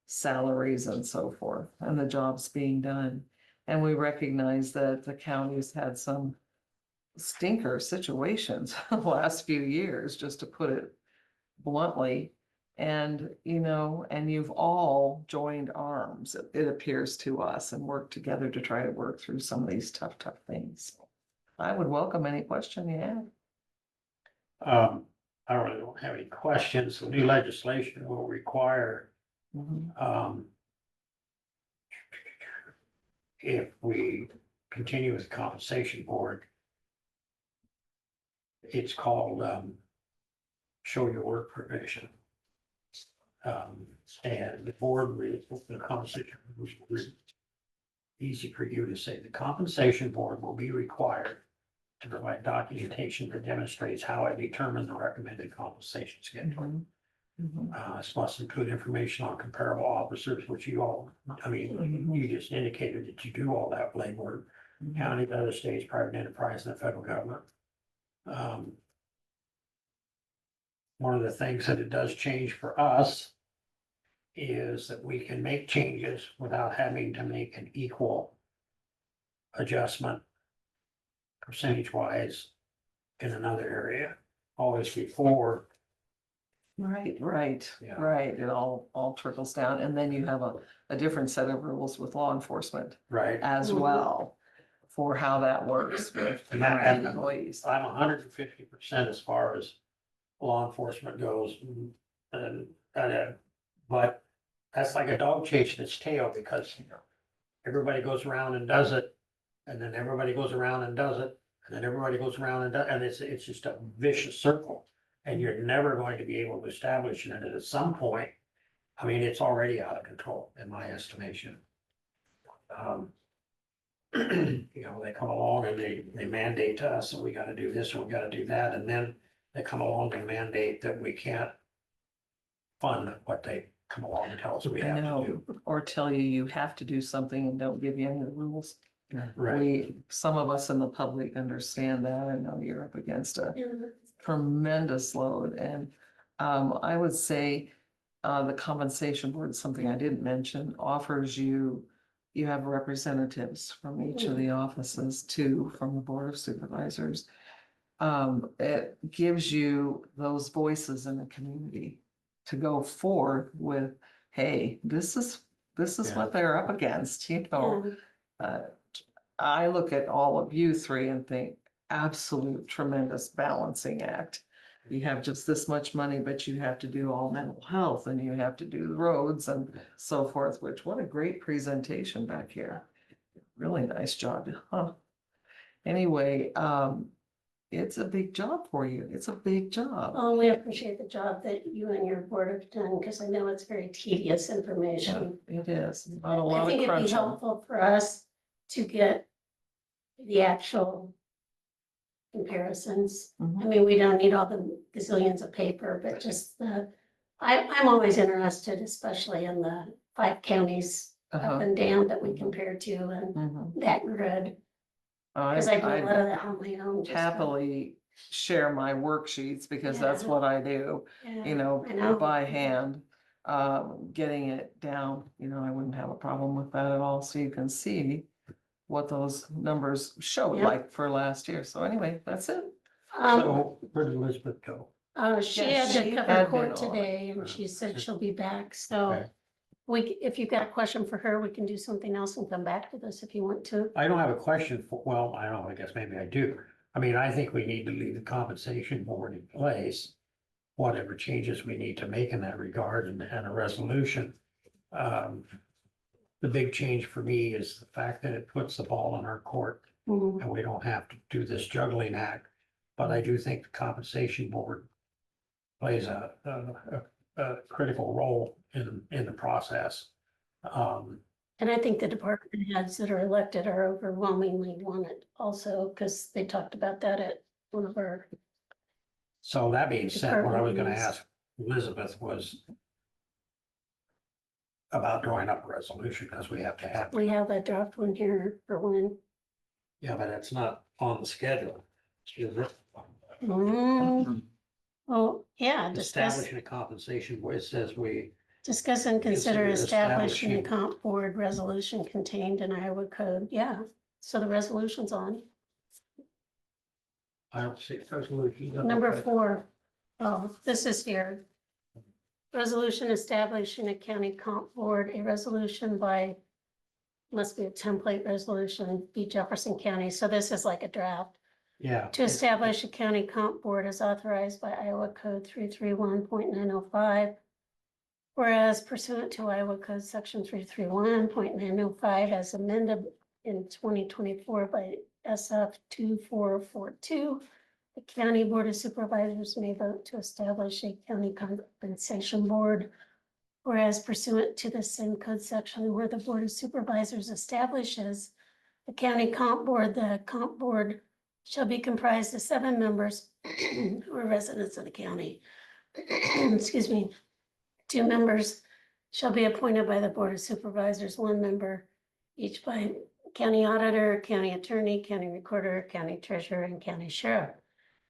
[SPEAKER 8] salaries and so forth, and the jobs being done. And we recognize that the county's had some stinker situations the last few years, just to put it bluntly. And, and you've all joined arms, it appears to us, and worked together to try to work through some of these tough things. I would welcome any question you have.
[SPEAKER 3] I really don't have any questions. The new legislation will require, if we continue with the compensation board, it's called show your work provision. And the board, the compensation was easy for you to say. The compensation board will be required to provide documentation that demonstrates how I determine the recommended compensation schedule.
[SPEAKER 8] Mhm. Mhm.
[SPEAKER 3] This must include information on comparable officers, which you all, I mean, you just indicated that you do all that labor. County, the other states, private enterprise, and the federal government. One of the things that it does change for us is that we can make changes without having to make an equal adjustment percentage wise in another area. Always before,
[SPEAKER 8] Right,
[SPEAKER 3] Yeah.
[SPEAKER 8] right. It all trickles down. And then you have a different set of rules with law enforcement
[SPEAKER 3] right?
[SPEAKER 8] as
[SPEAKER 1] Mhm.
[SPEAKER 8] well for how that works with
[SPEAKER 3] And that-
[SPEAKER 8] employees.
[SPEAKER 3] I'm 150% as far as law enforcement goes. But that's like a dog chasing its tail because everybody goes around and does it. And then everybody goes around and does it. And then everybody goes around and does, and it's just a vicious circle. And you're never going to be able to establish it. And at some point, I mean, it's already out of control in my estimation. You know, they come along and they mandate to us, and we gotta do this, and we gotta do that, and then they come along and mandate that we can't fund what they come along and tell us we
[SPEAKER 8] I
[SPEAKER 3] have to
[SPEAKER 8] know,
[SPEAKER 3] do.
[SPEAKER 8] or tell you have to do something and don't give you any of the rules.
[SPEAKER 3] Right,
[SPEAKER 8] Some of us in the public understand that. I know you're up against a
[SPEAKER 1] Yeah.
[SPEAKER 8] tremendous load. And I would say the compensation board, something I didn't mention, offers you, you have representatives from each of the offices, two from the Board of Supervisors. It gives you those voices in the community to go forth with, hey, this is
[SPEAKER 3] Yeah.
[SPEAKER 8] what they're up against, you know?
[SPEAKER 1] Yeah.
[SPEAKER 8] I look at all of you three and think absolute tremendous balancing act. You have just this much money, but you have to do all mental health and you have to do the roads and so forth, which what a great presentation back here. Really nice job, huh? Anyway, it's a big job for you. It's a big job.
[SPEAKER 1] Oh, we appreciate the job that you and your board have done, because I know it's very tedious information.
[SPEAKER 8] It is, not a
[SPEAKER 1] I
[SPEAKER 8] lot of
[SPEAKER 1] think it'd be
[SPEAKER 8] crunching.
[SPEAKER 1] helpful for us to get the actual comparisons. I
[SPEAKER 8] Mhm.
[SPEAKER 1] mean, we don't need all the gazillions of paper, but just I'm always interested, especially in the 5 counties up
[SPEAKER 8] Uh-huh.
[SPEAKER 1] and down that we compare to and
[SPEAKER 8] Mhm.
[SPEAKER 1] that grid. Because I do a lot of that on my own. just to-
[SPEAKER 8] happily share my worksheets because that's
[SPEAKER 1] Yeah.
[SPEAKER 8] what I do,
[SPEAKER 1] Yeah,
[SPEAKER 8] you know,
[SPEAKER 1] I know.
[SPEAKER 8] by hand. Getting it down, you know, I wouldn't have a problem with that at all. So you can see what those numbers showed
[SPEAKER 1] Yeah.
[SPEAKER 8] like for last year. So anyway, that's it.
[SPEAKER 3] so where did Elizabeth go?
[SPEAKER 1] She
[SPEAKER 8] Yeah,
[SPEAKER 1] had
[SPEAKER 8] she
[SPEAKER 1] to
[SPEAKER 8] had
[SPEAKER 1] cover
[SPEAKER 8] been
[SPEAKER 1] court
[SPEAKER 8] on.
[SPEAKER 1] today and she said she'll be back, so
[SPEAKER 3] Okay.
[SPEAKER 1] if you've got a question for her, we can do something else and come back to this if you want to.
[SPEAKER 3] I don't have a question for, well, I don't know, I guess maybe I do. I mean, I think we need to leave the compensation board in place. Whatever changes we need to make in that regard and a resolution. The big change for me is the fact that it puts the ball in our court
[SPEAKER 1] Mhm.
[SPEAKER 3] and we don't have to do this juggling act. But I do think the compensation board plays a critical role in the process.
[SPEAKER 1] And I think the department heads that are elected are overwhelmingly want it also, because they talked about that at one of our,
[SPEAKER 3] So that being said, what I was gonna
[SPEAKER 1] Department
[SPEAKER 3] ask Elizabeth was about drawing up a resolution, because we have to have,
[SPEAKER 1] we have a draft one here for when.
[SPEAKER 3] yeah, but it's not on the schedule. Is it?
[SPEAKER 1] Oh, yeah, discuss
[SPEAKER 3] Establishing a compensation where it says we,
[SPEAKER 1] and consider
[SPEAKER 3] Consider
[SPEAKER 1] establishing a
[SPEAKER 3] establishing-
[SPEAKER 1] comp board resolution contained in Iowa code, yeah, so the resolution's on.
[SPEAKER 3] I don't see resolution.
[SPEAKER 1] Number 4. Oh, this is here. Resolution establishing a county comp board, a resolution by, must be a template resolution, be Jefferson County, so this is like a draft.
[SPEAKER 3] Yeah.
[SPEAKER 1] To establish a county comp board as authorized by Iowa Code 331.905. Whereas pursuant to Iowa Code Section 331.905 as amended in 2024 by SF 2442. The County Board of Supervisors may vote to establish a county compensation board. Whereas pursuant to the same code section where the Board of Supervisors establishes the county comp board, the comp board shall be comprised of 7 members who are residents of the county. Excuse me. 2 members shall be appointed by the Board of Supervisors, 1 member each by county auditor, county attorney, county recorder, county treasurer, and county sheriff.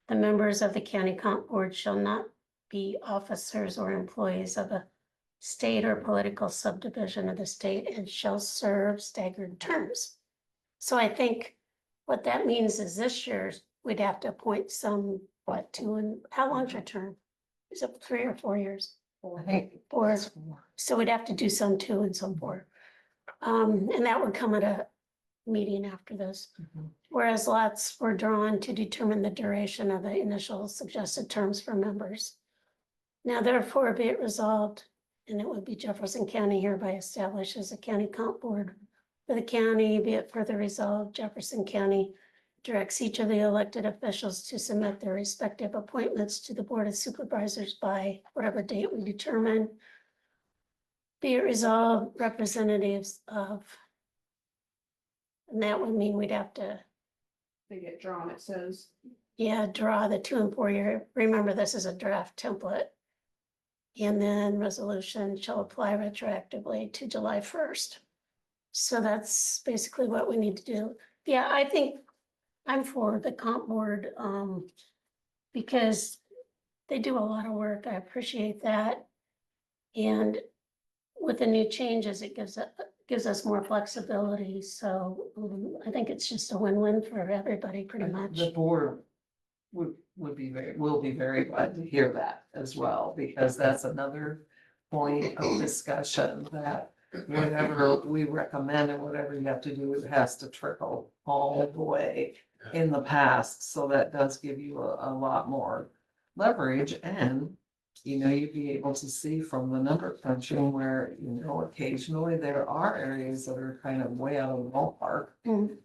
[SPEAKER 1] The members of the county comp board shall not be officers or employees of a state or political subdivision of the state and shall serve staggered terms. So I think what that means is this year, we'd have to appoint some, what, 2 and, how long's your term? Is it 3 or 4 years?
[SPEAKER 8] I think
[SPEAKER 1] 4. So we'd have to do some 2 and some 4. And that would come at a meeting after this. Whereas lots were drawn to determine the duration of the initial suggested terms for members. Now therefore be it resolved, and it would be Jefferson County hereby establishes a county comp board for the county, be it further resolved, Jefferson County directs each of the elected officials to submit their respective appointments to the Board of Supervisors by whatever date we determine. Be it resolved, representatives of, and that would mean we'd have to,
[SPEAKER 7] They get drawn, it says.
[SPEAKER 1] yeah, draw the 2 and 4 year. Remember, this is a draft template. And then resolution shall apply retroactively to July 1st. So that's basically what we need to do. Yeah, I think I'm for the comp board, because they do a lot of work. I appreciate that. And with the new changes, it gives us more flexibility. So I think it's just a win-win for everybody, pretty much.
[SPEAKER 8] The board will be very glad to hear that as well, because that's another point of discussion that whatever we recommend and whatever you have to do, it has to trickle all the way in the past. So that does give you a lot more leverage, and you'd be able to see from the number crunching where, occasionally there are areas that are kind of way out of the ballpark,
[SPEAKER 1] Mm.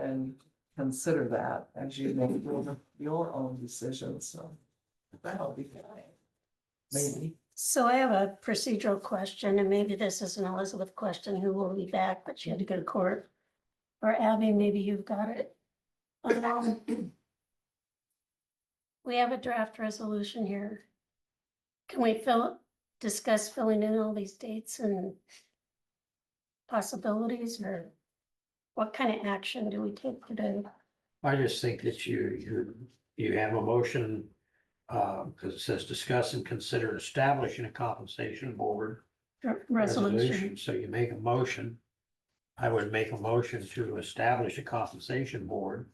[SPEAKER 8] and consider that as you make your own decisions. So that'll be fine. Maybe.
[SPEAKER 1] So I have a procedural question, and maybe this is an Elizabeth question, who will be back, but she had to go to court. Or Abby, maybe you've got it. We have a draft resolution here. Can we discuss filling in all these dates and possibilities, or what kind of action do we take today?
[SPEAKER 3] I just think that you have a motion, because it says discuss and consider establishing a compensation board
[SPEAKER 1] Resolution.
[SPEAKER 3] So you make a motion. I would make a motion to establish a compensation board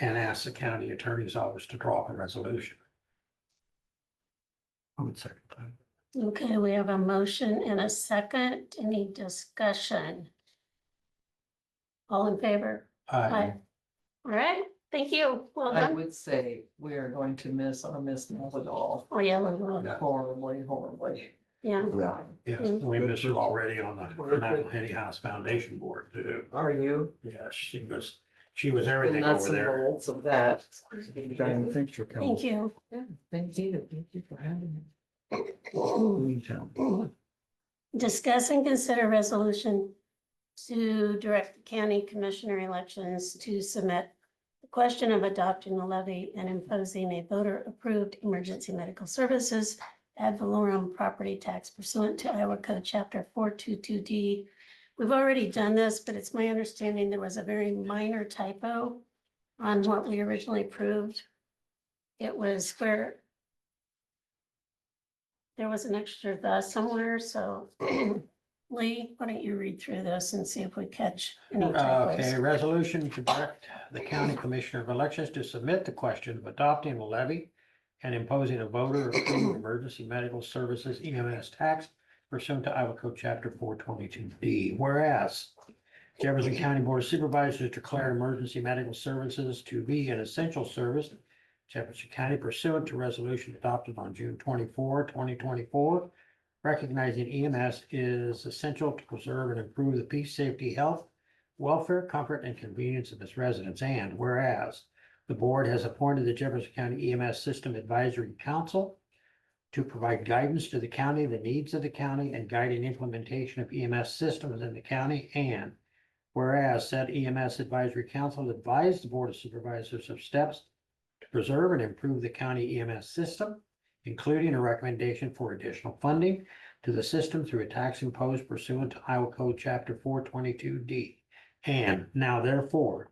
[SPEAKER 3] and ask the county attorney's office to draw up a resolution.
[SPEAKER 2] I would second that.
[SPEAKER 1] Okay, we have a motion and a second. Any discussion? All in favor? Aye. All right, thank you. Well
[SPEAKER 8] I
[SPEAKER 1] done.
[SPEAKER 8] would say we are going to miss our Miss Melville
[SPEAKER 1] Oh, yeah, we will.
[SPEAKER 8] horribly, horribly.
[SPEAKER 1] Yeah.
[SPEAKER 2] Yeah.
[SPEAKER 3] Yeah, we missed her already on the National Henny House Foundation Board too.
[SPEAKER 8] Are you?
[SPEAKER 3] Yeah, she was
[SPEAKER 8] The
[SPEAKER 3] everything
[SPEAKER 8] nuts
[SPEAKER 3] over
[SPEAKER 8] and
[SPEAKER 3] there.
[SPEAKER 8] bolts of that.
[SPEAKER 2] Diane, thanks for coming.
[SPEAKER 1] Thank you.
[SPEAKER 8] Yeah, thank you. Thank you for having me.
[SPEAKER 2] Anytime.
[SPEAKER 1] Discuss and consider resolution to direct the county commissioner elections to submit the question of adopting a levy and imposing a voter-approved emergency medical services ad valorem property tax pursuant to Iowa Code Chapter 422D. We've already done this, but it's my understanding there was a very minor typo on what we originally approved. It was where there was an extra the somewhere, so Lee, why don't you read through this and see if we catch any typos?
[SPEAKER 3] Okay, resolution to direct the county commissioner of elections to submit the question of adopting a levy and imposing a voter approved emergency medical services EMS tax pursuant to Iowa Code Chapter 422D. Whereas Jefferson County Board of Supervisors declared emergency medical services to be an essential service in Jefferson County pursuant to resolution adopted on June 24, 2024, recognizing EMS is essential to preserve and improve the peace, safety, health, welfare, comfort, and convenience of its residents. And whereas the board has appointed the Jefferson County EMS System Advisory Council to provide guidance to the county, the needs of the county, and guiding implementation of EMS systems in the county. And Whereas said EMS Advisory Council advised the Board of Supervisors of steps to preserve and improve the county EMS system, including a recommendation for additional funding to the system through a tax imposed pursuant to Iowa Code Chapter 422D. And now therefore,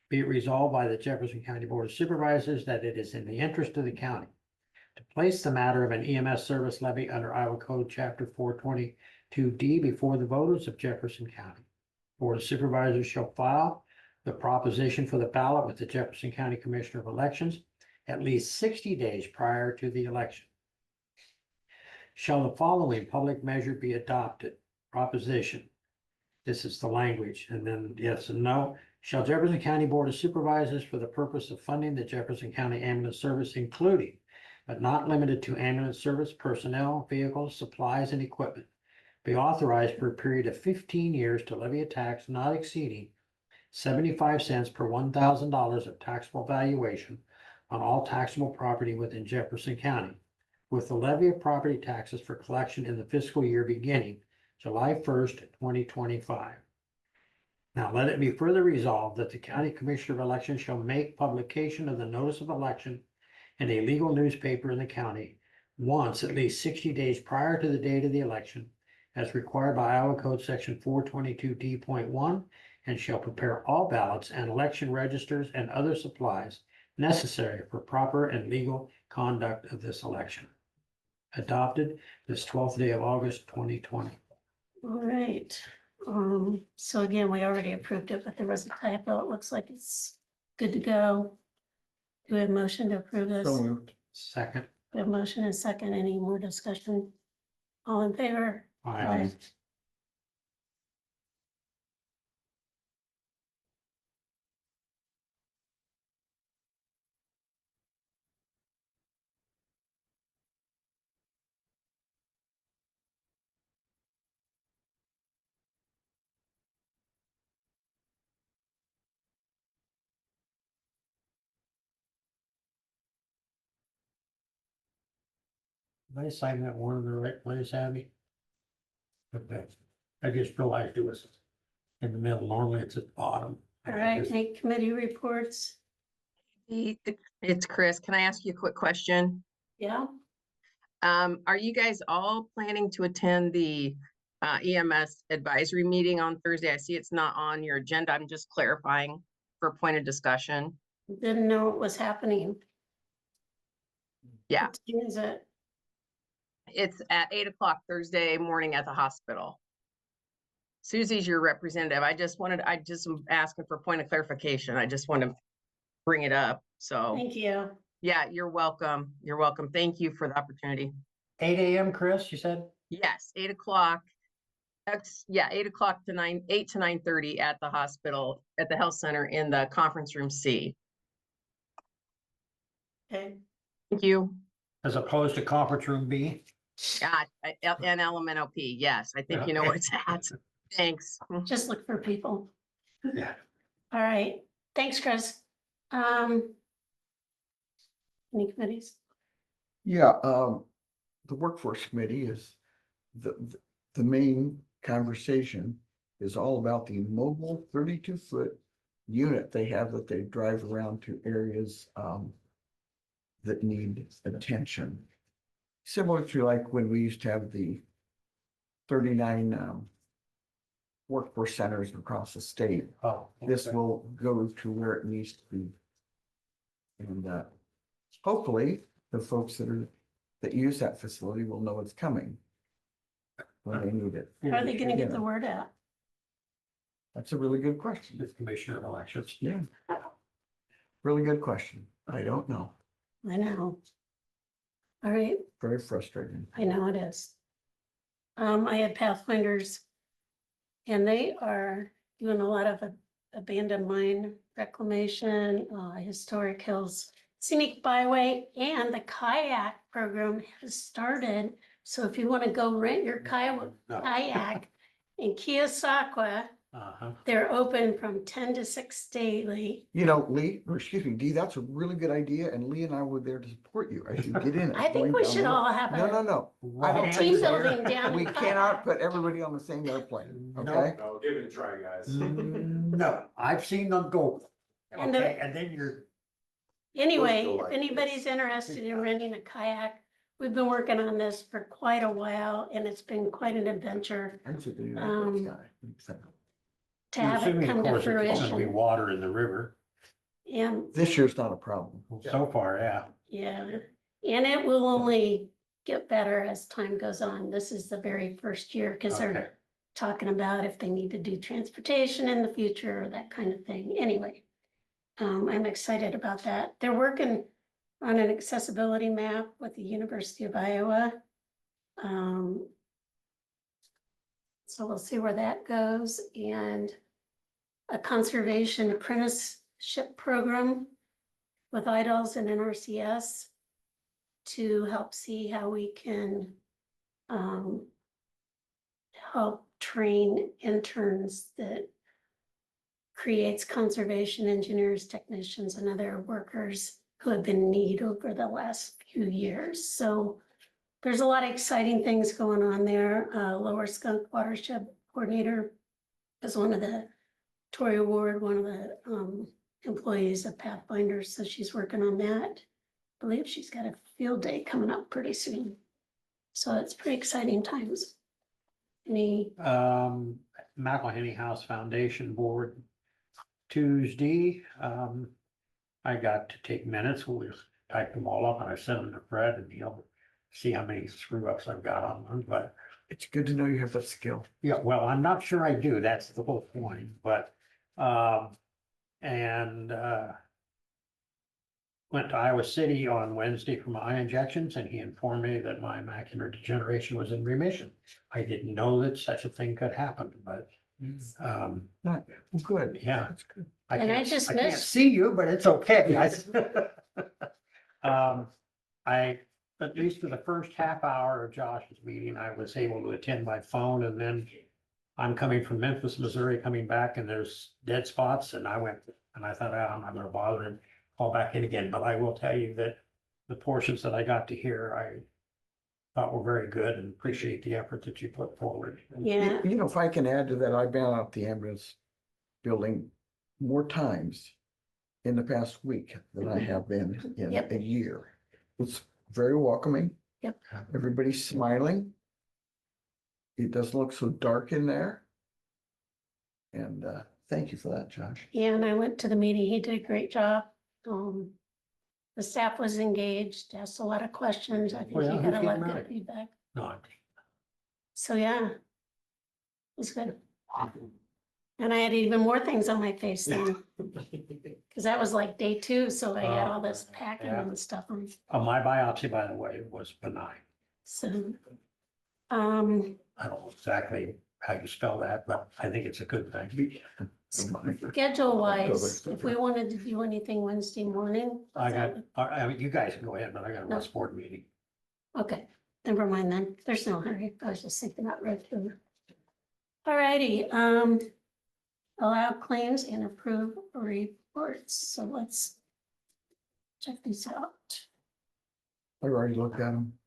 [SPEAKER 3] be it resolved by the Jefferson County Board of Supervisors that it is in the interest of the county to place the matter of an EMS service levy under Iowa Code Chapter 422D before the voters of Jefferson County. Board of Supervisors shall file the proposition for the ballot with the Jefferson County Commissioner of Elections at least 60 days prior to the election. Shall the following public measure be adopted? Proposition. This is the language, and then yes and no. Shall Jefferson County Board of Supervisors, for the purpose of funding the Jefferson County Ambulance Service, including but not limited to ambulance service, personnel, vehicles, supplies, and equipment, be authorized for a period of 15 years to levy a tax not exceeding 75 cents per $1,000 of taxable valuation on all taxable property within Jefferson County, with the levy of property taxes for collection in the fiscal year beginning July 1st, 2025. Now let it be further resolved that the County Commissioner of Elections shall make publication of the notice of election in a legal newspaper in the county once at least 60 days prior to the date of the election, as required by Iowa Code Section 422D.1, and shall prepare all ballots and election registers and other supplies necessary for proper and legal conduct of this election. Adopted this 12th day of August, 2020.
[SPEAKER 1] All right. So again, we already approved it, but there was a typo. It looks like it's good to go. Do we have a motion to approve this?
[SPEAKER 2] So moved.
[SPEAKER 3] Second.
[SPEAKER 1] We have a motion and a second. Any more discussion? All in favor?
[SPEAKER 3] Aye. Did I sign that one in the right place, Abby? Okay. I just realized it was in the middle. Normally it's at the bottom.
[SPEAKER 1] All right, any committee reports?
[SPEAKER 9] It's Chris. Can I ask you a quick question?
[SPEAKER 1] Yeah,
[SPEAKER 9] Are you guys all planning to attend the EMS advisory meeting on Thursday? I see it's not on your agenda. I'm just clarifying for a point of discussion.
[SPEAKER 1] didn't know it was happening.
[SPEAKER 9] Yeah,
[SPEAKER 1] What time is it?
[SPEAKER 9] it's at 8 o'clock Thursday morning at the hospital. Susie's your representative. I just am asking for a point of clarification. I just want to bring it up. So,
[SPEAKER 1] Thank you.
[SPEAKER 9] yeah, you're welcome. You're welcome. Thank you for the opportunity.
[SPEAKER 3] 8 a.m., Chris, you said?
[SPEAKER 9] Yes, 8 o'clock. 8 o'clock to 8 to 9:30 at the hospital, at the health center in the conference room C.
[SPEAKER 1] Okay,
[SPEAKER 9] Thank you.
[SPEAKER 3] As opposed to conference room B?
[SPEAKER 9] And LMNOP, yes, I think you know where it's at. Thanks.
[SPEAKER 1] just look for people.
[SPEAKER 3] Yeah.
[SPEAKER 1] All right, thanks, Chris. Any committees?
[SPEAKER 2] Yeah, the workforce committee is the main conversation is all about the mobile 32-foot unit they have that they drive around to areas that need attention. Similar to like when we used to have the 39 workforce centers across the state.
[SPEAKER 3] Oh.
[SPEAKER 2] This will go to where it needs to be. And hopefully the folks that use that facility will know it's coming when they need it.
[SPEAKER 1] How are they gonna get
[SPEAKER 2] Yeah.
[SPEAKER 1] the word out?
[SPEAKER 2] That's a really good question.
[SPEAKER 3] The Commissioner of Elections.
[SPEAKER 2] Yeah. Really good question. I don't know.
[SPEAKER 1] I know. All right,
[SPEAKER 2] Very frustrating.
[SPEAKER 1] I know it is. I had Pathfinders. And they are doing a lot of abandoned mine reclamation, historic hills, scenic byway, and the kayak program has started. So if you want to go rent your kayak in Keosauqua
[SPEAKER 3] Uh-huh.
[SPEAKER 1] They're open from 10 to 6 daily.
[SPEAKER 2] You know, Lee, or excuse me, Dee, that's a really good idea, and Lee and I were there to support you as you get in it.
[SPEAKER 1] I think
[SPEAKER 2] going
[SPEAKER 1] we
[SPEAKER 2] down
[SPEAKER 1] should
[SPEAKER 2] the road.
[SPEAKER 1] all have
[SPEAKER 2] No, no,
[SPEAKER 1] a
[SPEAKER 2] no. I don't
[SPEAKER 3] Right.
[SPEAKER 2] think
[SPEAKER 1] team
[SPEAKER 2] so.
[SPEAKER 1] building down.
[SPEAKER 2] We
[SPEAKER 1] in
[SPEAKER 2] cannot
[SPEAKER 1] Kayak.
[SPEAKER 2] put everybody on the same airplane,
[SPEAKER 3] No.
[SPEAKER 2] okay?
[SPEAKER 10] No, give it a try, guys.
[SPEAKER 3] No, I've seen them go.
[SPEAKER 1] And
[SPEAKER 3] Okay, and then you're,
[SPEAKER 1] Anyway,
[SPEAKER 10] still
[SPEAKER 1] if
[SPEAKER 10] like
[SPEAKER 1] anybody's
[SPEAKER 10] this.
[SPEAKER 1] interested in renting a kayak, we've been working on this for quite a while and it's been quite an adventure
[SPEAKER 2] I should do that.
[SPEAKER 1] Um,
[SPEAKER 2] Yeah.
[SPEAKER 1] to have it
[SPEAKER 3] assuming, of
[SPEAKER 1] come to
[SPEAKER 3] course, it's gonna be
[SPEAKER 1] fruition.
[SPEAKER 3] water in the river.
[SPEAKER 1] And
[SPEAKER 2] This year's not a problem.
[SPEAKER 3] So far, yeah.
[SPEAKER 1] yeah, and it will only get better as time goes on. This is the very first year because
[SPEAKER 3] Okay.
[SPEAKER 1] they're talking about if they need to do transportation in the future or that kind of thing. Anyway, I'm excited about that. They're working on an accessibility map with the University of Iowa. So we'll see where that goes, and a conservation apprenticeship program with IDLs and NRCS to help see how we can help train interns that creates conservation engineers, technicians, and other workers who have been in need over the last few years. So there's a lot of exciting things going on there. Lower Skunk Watershed Coordinator is one of the Tory Award, one of the employees of Pathfinder, so she's working on that. I believe she's got a field day coming up pretty soon. So it's pretty exciting times. Any,
[SPEAKER 3] McElhenney House Foundation Board Tuesday. I got to take minutes. We'll type them all up and I send them to Fred and he'll see how many screw ups I've got on them, but
[SPEAKER 2] It's good to know you have that skill.
[SPEAKER 3] yeah, well, I'm not sure I do. That's the whole point, but, went to Iowa City on Wednesday for my eye injections and he informed me that my macular degeneration was in remission. I didn't know that such a thing could happen, but,
[SPEAKER 2] Not, well, good.
[SPEAKER 3] yeah.
[SPEAKER 2] That's good.
[SPEAKER 3] I
[SPEAKER 1] And I
[SPEAKER 3] can't,
[SPEAKER 1] just
[SPEAKER 3] I can't
[SPEAKER 1] missed-
[SPEAKER 3] see you, but it's okay. At least for the first half hour of Josh's meeting, I was able to attend by phone and then I'm coming from Memphis, Missouri, coming back and there's dead spots and I went and I thought, "Oh, I'm not gonna bother and call back in again." But I will tell you that the portions that I got to hear, I thought were very good and appreciate the effort that you put forward.
[SPEAKER 1] yeah,
[SPEAKER 2] You know, if I can add to that, I've been out the ambulance building more times in the past week than I have been in
[SPEAKER 1] Yep.
[SPEAKER 2] a year. It's very welcoming.
[SPEAKER 1] Yep.
[SPEAKER 2] Everybody's smiling. It doesn't look so dark in there. And thank you for that, Josh.
[SPEAKER 1] yeah, and I went to the meeting. He did a great job. The staff was engaged, asked a lot of questions. I think
[SPEAKER 3] Oh,
[SPEAKER 1] he
[SPEAKER 3] yeah,
[SPEAKER 1] got
[SPEAKER 3] who's
[SPEAKER 1] a lot
[SPEAKER 3] getting
[SPEAKER 1] of
[SPEAKER 3] married?
[SPEAKER 1] good feedback.
[SPEAKER 3] No, I'm-
[SPEAKER 1] So, yeah. It was good. And I had even more things on my face then, because that was like day 2, so I had all this packing
[SPEAKER 3] Yeah.
[SPEAKER 1] and stuff on.
[SPEAKER 3] My biopsy, by the way, was benign.
[SPEAKER 1] So,
[SPEAKER 3] I don't know exactly how you spell that, but I think it's a good thing.
[SPEAKER 1] schedule wise, if we wanted to do anything Wednesday morning.
[SPEAKER 3] I mean, you guys can go ahead, but I got a
[SPEAKER 1] No.
[SPEAKER 3] West board meeting.
[SPEAKER 1] Okay, never mind then. There's no hurry. I was just thinking that road too. All righty, allow claims and approve reports. So let's check these out.
[SPEAKER 2] I already looked at them.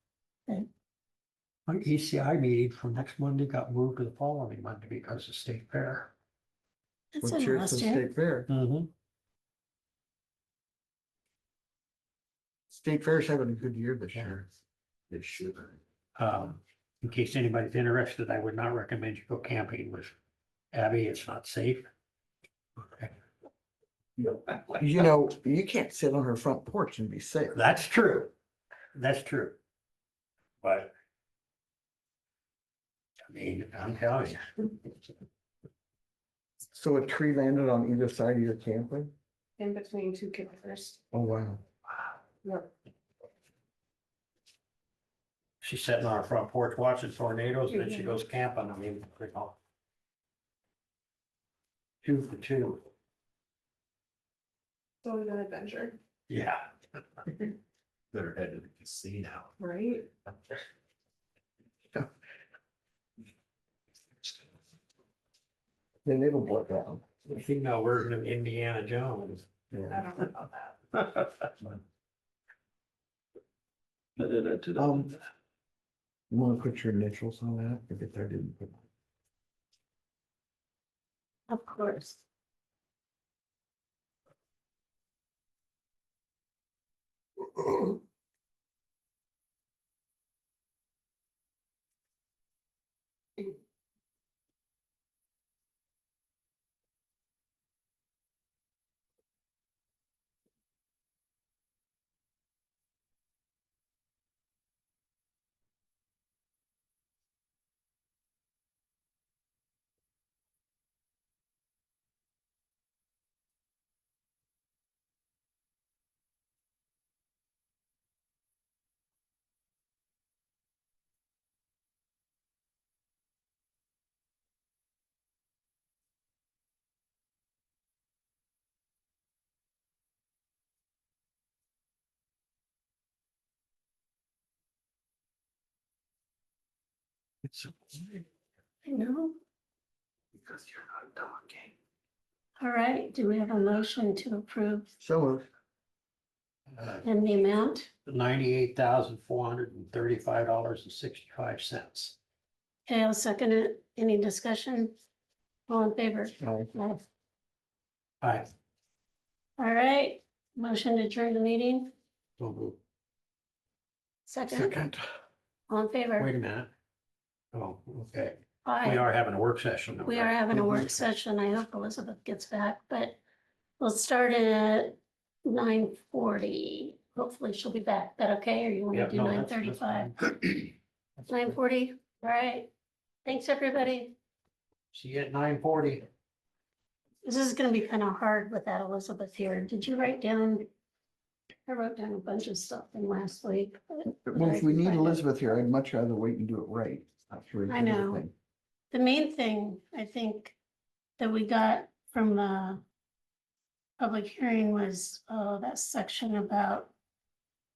[SPEAKER 3] My ECI meeting from next Monday got moved to the following Monday because of state fair.
[SPEAKER 1] That's
[SPEAKER 2] Well, cheers to the
[SPEAKER 1] interesting.
[SPEAKER 2] State Fair.
[SPEAKER 3] Mm-hmm.
[SPEAKER 2] State Fair's having a good year this
[SPEAKER 3] Yeah.
[SPEAKER 2] year.
[SPEAKER 6] It should.
[SPEAKER 3] In case anybody's interested, I would not recommend you go camping with Abby. It's not safe. Okay.
[SPEAKER 2] You know, you can't sit on her front porch and be safe.
[SPEAKER 3] That's true. That's true. But I mean, I'm telling you,
[SPEAKER 2] So a tree landed on either side of your camper?
[SPEAKER 7] In between 2 campers.
[SPEAKER 2] Oh, wow.
[SPEAKER 7] Yep.
[SPEAKER 3] she's sitting on her front porch watching tornadoes and then she goes camping. I mean, you know. 2 for 2.
[SPEAKER 7] So it was an adventure,
[SPEAKER 3] Yeah.
[SPEAKER 6] Better head to the casino.
[SPEAKER 7] right?
[SPEAKER 2] then it'll blow down.
[SPEAKER 3] The female version of Indiana Jones.
[SPEAKER 7] I
[SPEAKER 2] Yeah.
[SPEAKER 7] don't know about that.
[SPEAKER 2] You wanna put your initials on that, if I didn't put.
[SPEAKER 1] Of course.
[SPEAKER 2] It's
[SPEAKER 1] I know.
[SPEAKER 2] because you're not talking.
[SPEAKER 1] All right, do we have a motion to approve
[SPEAKER 2] So,
[SPEAKER 1] and the amount?
[SPEAKER 3] $98,435.65.
[SPEAKER 1] Okay, I'll second it. Any discussion? All in favor?
[SPEAKER 2] Aye.
[SPEAKER 1] Aye.
[SPEAKER 3] Aye.
[SPEAKER 1] All right, motion to adjourn the meeting.
[SPEAKER 3] So moved.
[SPEAKER 1] Second,
[SPEAKER 2] second,
[SPEAKER 1] all in favor?
[SPEAKER 3] Wait a minute. Oh, okay. We
[SPEAKER 1] Aye.
[SPEAKER 3] are having a work session. though,
[SPEAKER 1] We are
[SPEAKER 3] right?
[SPEAKER 1] having a work session. I hope Elizabeth gets back, but we'll start at 9:40. Hopefully she'll be back. That okay? Or you want
[SPEAKER 3] Yeah,
[SPEAKER 1] to do
[SPEAKER 3] no,
[SPEAKER 1] 9:35?
[SPEAKER 3] that's fine.
[SPEAKER 1] 9:40? All right. Thanks, everybody.
[SPEAKER 3] See you at 9:40.
[SPEAKER 1] This is gonna be kind of hard without Elizabeth here. Did you write down? I wrote down a bunch of stuff from last week. but
[SPEAKER 2] well, if we need
[SPEAKER 1] I-
[SPEAKER 2] Elizabeth here, I'd much rather wait and do it right. That's really
[SPEAKER 1] I know.
[SPEAKER 2] everything.
[SPEAKER 1] The main thing, I think, that we got from the public hearing was, that section about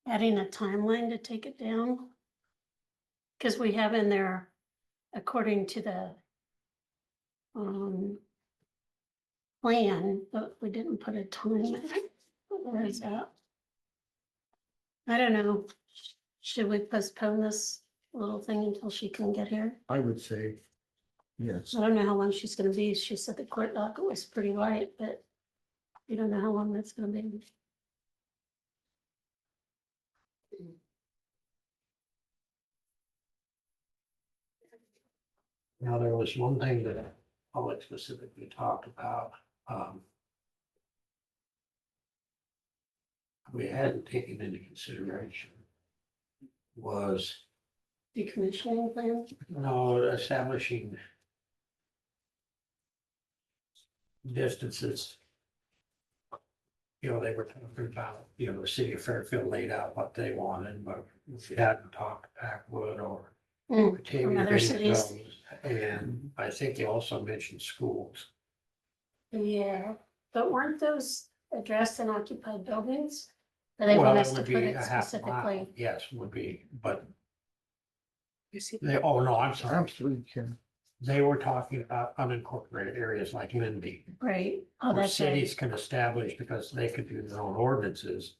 [SPEAKER 1] adding a timeline to take it down. Because we have in there, according to the plan, but we didn't put a time. Where is that? I don't know. Should we postpone this little thing until she can get here?
[SPEAKER 2] I would say, yes.
[SPEAKER 1] I don't know how long she's gonna be. She said the court docket was pretty light, but we don't know how long that's gonna be.
[SPEAKER 3] Now, there was one thing that Alex specifically talked about. We hadn't taken into consideration was,
[SPEAKER 1] Decommissioning plan?
[SPEAKER 3] establishing distances. They were talking about, the city of Fairfield laid out what they wanted, but we hadn't talked Packwood or Batavia
[SPEAKER 1] From
[SPEAKER 3] or
[SPEAKER 1] other
[SPEAKER 3] any of
[SPEAKER 1] cities.
[SPEAKER 3] those. And I think they also mentioned schools.
[SPEAKER 1] Yeah, but weren't those addressed in occupied buildings? Or they
[SPEAKER 3] Well,
[SPEAKER 1] want
[SPEAKER 3] it
[SPEAKER 1] us to
[SPEAKER 3] would
[SPEAKER 1] put
[SPEAKER 3] be
[SPEAKER 1] it
[SPEAKER 3] a half a mile.
[SPEAKER 1] specifically?
[SPEAKER 3] Yes, would be, but
[SPEAKER 7] You see,
[SPEAKER 3] oh, no, I'm sorry.
[SPEAKER 2] Absolutely can.
[SPEAKER 3] They were talking about unincorporated areas like Lindy,
[SPEAKER 1] Right, oh,
[SPEAKER 3] where
[SPEAKER 1] that's right.
[SPEAKER 3] cities can establish because they could do their own ordinances.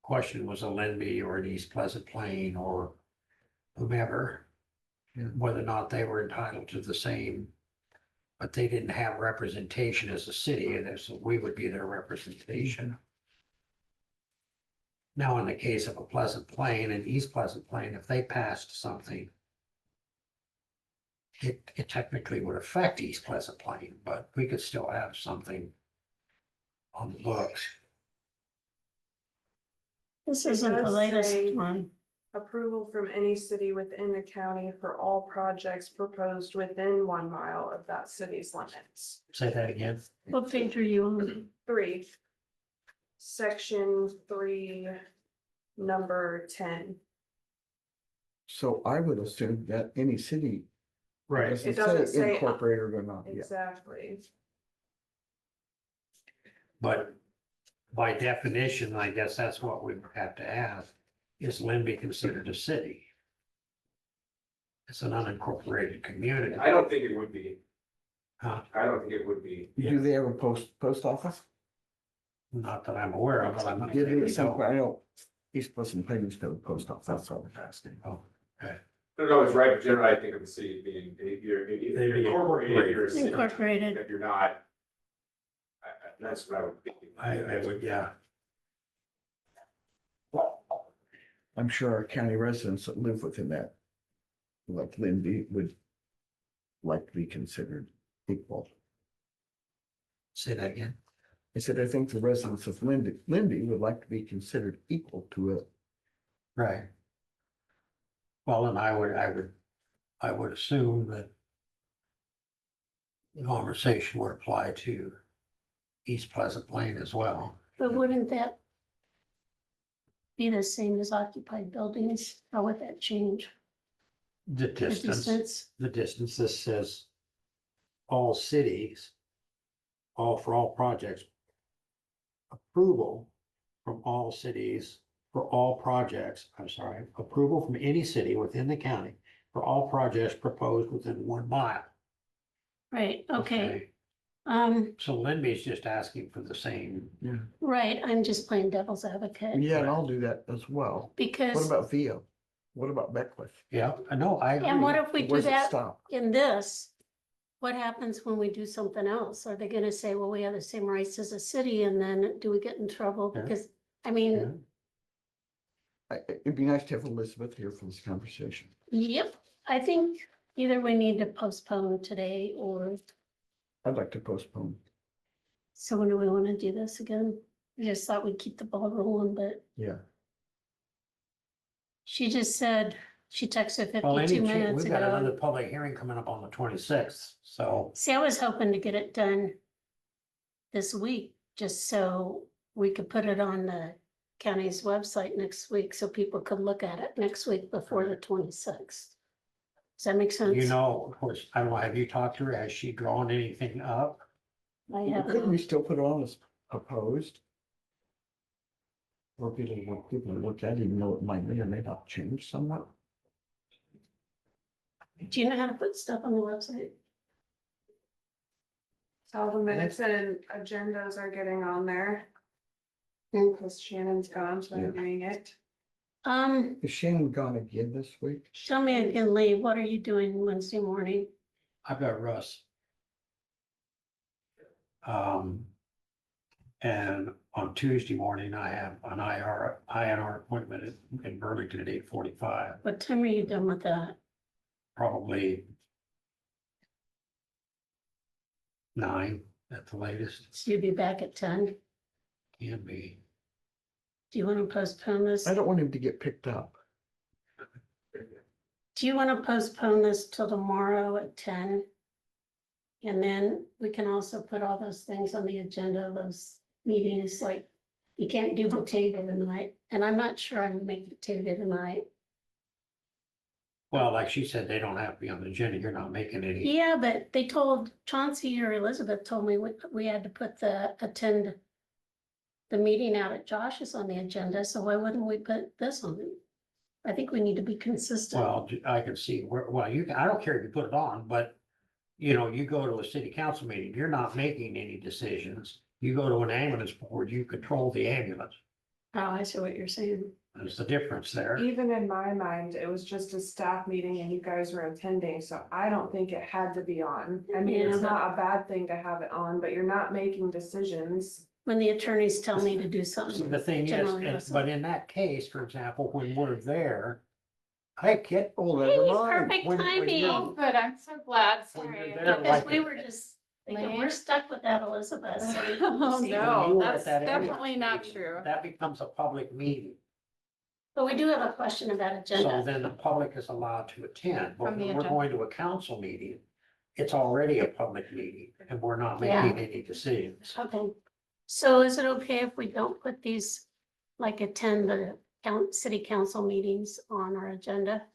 [SPEAKER 3] Question was a Lindy or an East Pleasant Plain or whomever,
[SPEAKER 2] Yeah.
[SPEAKER 3] whether or not they were entitled to the same. But they didn't have representation as a city, and so we would be their representation. Now, in the case of a Pleasant Plain and East Pleasant Plain, if they passed something, it technically would affect East Pleasant Plain, but we could still have something on the books.
[SPEAKER 1] This
[SPEAKER 7] It
[SPEAKER 1] isn't the
[SPEAKER 7] does
[SPEAKER 1] latest
[SPEAKER 7] say-
[SPEAKER 1] one.
[SPEAKER 7] approval from any city within the county for all projects proposed within 1 mile of that city's limits.
[SPEAKER 3] Say that again.
[SPEAKER 1] What page are you on?
[SPEAKER 7] 3. Section 3, number 10.
[SPEAKER 2] So I would assume that any city.
[SPEAKER 7] It doesn't say-
[SPEAKER 2] Incorporated or not, yeah.
[SPEAKER 7] Exactly.
[SPEAKER 3] But by definition, I guess that's what we would have to ask, is Lynn considered a city? It's an unincorporated community.
[SPEAKER 10] I don't think it would be.
[SPEAKER 3] Huh?
[SPEAKER 6] I don't think it would be.
[SPEAKER 2] Do they have a post office?
[SPEAKER 3] Not that I'm aware of, but I'm not.
[SPEAKER 2] Did they, some, I know, East Pleasant Plains to the post office, that's all I'm asking.
[SPEAKER 3] Oh, okay.
[SPEAKER 6] No, it's right, but generally I think of the city being, you're incorporated, you're a city.
[SPEAKER 1] Incorporated.
[SPEAKER 6] If you're not. That's what I would think.
[SPEAKER 3] I would, yeah.
[SPEAKER 2] I'm sure our county residents that live within that, like Lindy, would like to be considered equal.
[SPEAKER 3] Say that again.
[SPEAKER 2] I said, I think the residents of Lindy would like to be considered equal to it.
[SPEAKER 3] Right. Well, and I would assume that the conversation would apply to East Pleasant Plain as well.
[SPEAKER 1] But wouldn't that be the same as occupied buildings? How would that change?
[SPEAKER 3] The distance, this says all cities, for all projects. Approval from all cities for all projects, approval from any city within the county for all projects proposed within 1 mile.
[SPEAKER 1] Right, okay.
[SPEAKER 3] So Lindy's just asking for the same.
[SPEAKER 1] Right, I'm just playing devil's advocate.
[SPEAKER 2] Yeah, and I'll do that as well. What
[SPEAKER 1] Because,
[SPEAKER 2] about Vio? What about Beckwith?
[SPEAKER 3] Yeah, I know, I agree.
[SPEAKER 1] and what if we do
[SPEAKER 2] Where's it
[SPEAKER 1] that
[SPEAKER 2] stop?
[SPEAKER 1] in this? What happens when we do something else? Are they gonna say, well, we have the same rights as a city, and then do we get in trouble?
[SPEAKER 3] Yeah.
[SPEAKER 1] Because, I
[SPEAKER 3] Yeah.
[SPEAKER 1] mean,
[SPEAKER 2] It'd be nice to have Elizabeth here for this conversation.
[SPEAKER 1] yep, I think either we need to postpone today, or,
[SPEAKER 2] I'd like to postpone.
[SPEAKER 1] so when do we wanna do this again? I just thought we'd keep the ball rolling, but
[SPEAKER 2] Yeah.
[SPEAKER 1] she just said, she texted
[SPEAKER 3] Well,
[SPEAKER 1] 52 minutes
[SPEAKER 3] we've got another
[SPEAKER 1] ago.
[SPEAKER 3] public hearing coming up on the 26th, so.
[SPEAKER 1] See, I was hoping to get it done this week, just so we could put it on the county's website next week, so people could look at it next week before the 26th. Does that make sense?
[SPEAKER 3] You know, of course, I don't know, have you talked to her? Has she drawn anything up?
[SPEAKER 1] I have,
[SPEAKER 2] Couldn't we still put it on as opposed? Or people look at it, even though it might may or may not change somewhat.
[SPEAKER 1] do you know how to put stuff on the website?
[SPEAKER 7] All the minutes and agendas are getting on there.
[SPEAKER 1] Hmm.
[SPEAKER 7] Because Shannon's gone, so I'm doing it.
[SPEAKER 2] Is Shannon gone again this week?
[SPEAKER 1] Tell me again, Lee, what are you doing Wednesday morning?
[SPEAKER 3] I've got Russ. And on Tuesday morning, I have an INR appointment in Burlington at 8:45,
[SPEAKER 1] What time are you done with that?
[SPEAKER 3] probably 9 at the latest,
[SPEAKER 1] So you'll be back at 10?
[SPEAKER 3] can be.
[SPEAKER 1] Do you want to postpone this?
[SPEAKER 2] I don't want him to get picked up.
[SPEAKER 1] Do you want to postpone this till tomorrow at 10? And then we can also put all those things on the agenda, those meetings, like you can't do Batavia tonight, and I'm not sure I can make Batavia tonight.
[SPEAKER 3] Well, like she said, they don't have to be on the agenda, you're not making any.
[SPEAKER 1] Yeah, but they told Chauncey or Elizabeth told me we had to put attend the meeting out at Josh's on the agenda, so why wouldn't we put this on it? I think we need to be consistent.
[SPEAKER 3] Well, I can see where, well, I don't care if you put it on, but you know, you go to a city council meeting, you're not making any decisions. You go to an ambulance board, you control the ambulance.
[SPEAKER 1] Oh, I see what you're saying.
[SPEAKER 3] There's the difference there.
[SPEAKER 7] Even in my mind, it was just a staff meeting and you guys were attending, so I don't think it had to be on. I mean,
[SPEAKER 1] Yeah,
[SPEAKER 7] it's
[SPEAKER 1] but-
[SPEAKER 7] not a bad thing to have it on, but you're not making decisions.
[SPEAKER 1] When the attorneys tell me to do
[SPEAKER 3] So
[SPEAKER 1] something.
[SPEAKER 3] the thing is,
[SPEAKER 1] Generally, that's
[SPEAKER 3] but in that case, for example, when we're there, I can't.
[SPEAKER 2] Oh,
[SPEAKER 1] Hey,
[SPEAKER 2] never mind.
[SPEAKER 1] perfect
[SPEAKER 3] When you're-
[SPEAKER 1] timing.
[SPEAKER 10] Good, I'm so glad,
[SPEAKER 3] When you're
[SPEAKER 10] sorry.
[SPEAKER 3] there,
[SPEAKER 1] Because
[SPEAKER 3] like-
[SPEAKER 1] we were just, thinking, we're stuck with that Elizabeth. so we can
[SPEAKER 10] Oh,
[SPEAKER 1] see.
[SPEAKER 3] When
[SPEAKER 10] no,
[SPEAKER 3] you were at
[SPEAKER 10] that's
[SPEAKER 3] that ambulance
[SPEAKER 10] definitely not
[SPEAKER 3] meeting,
[SPEAKER 10] true.
[SPEAKER 3] That becomes a public meeting,
[SPEAKER 1] But we do have a question about
[SPEAKER 3] so
[SPEAKER 1] agenda.
[SPEAKER 3] then the public is allowed to attend, but
[SPEAKER 10] From the
[SPEAKER 3] when we're
[SPEAKER 10] agenda.
[SPEAKER 3] going to a council meeting. It's already a public meeting and we're not
[SPEAKER 1] Yeah.
[SPEAKER 3] making any decisions.
[SPEAKER 1] Okay, so is it okay if we don't put these, like attend the city council meetings on our agenda?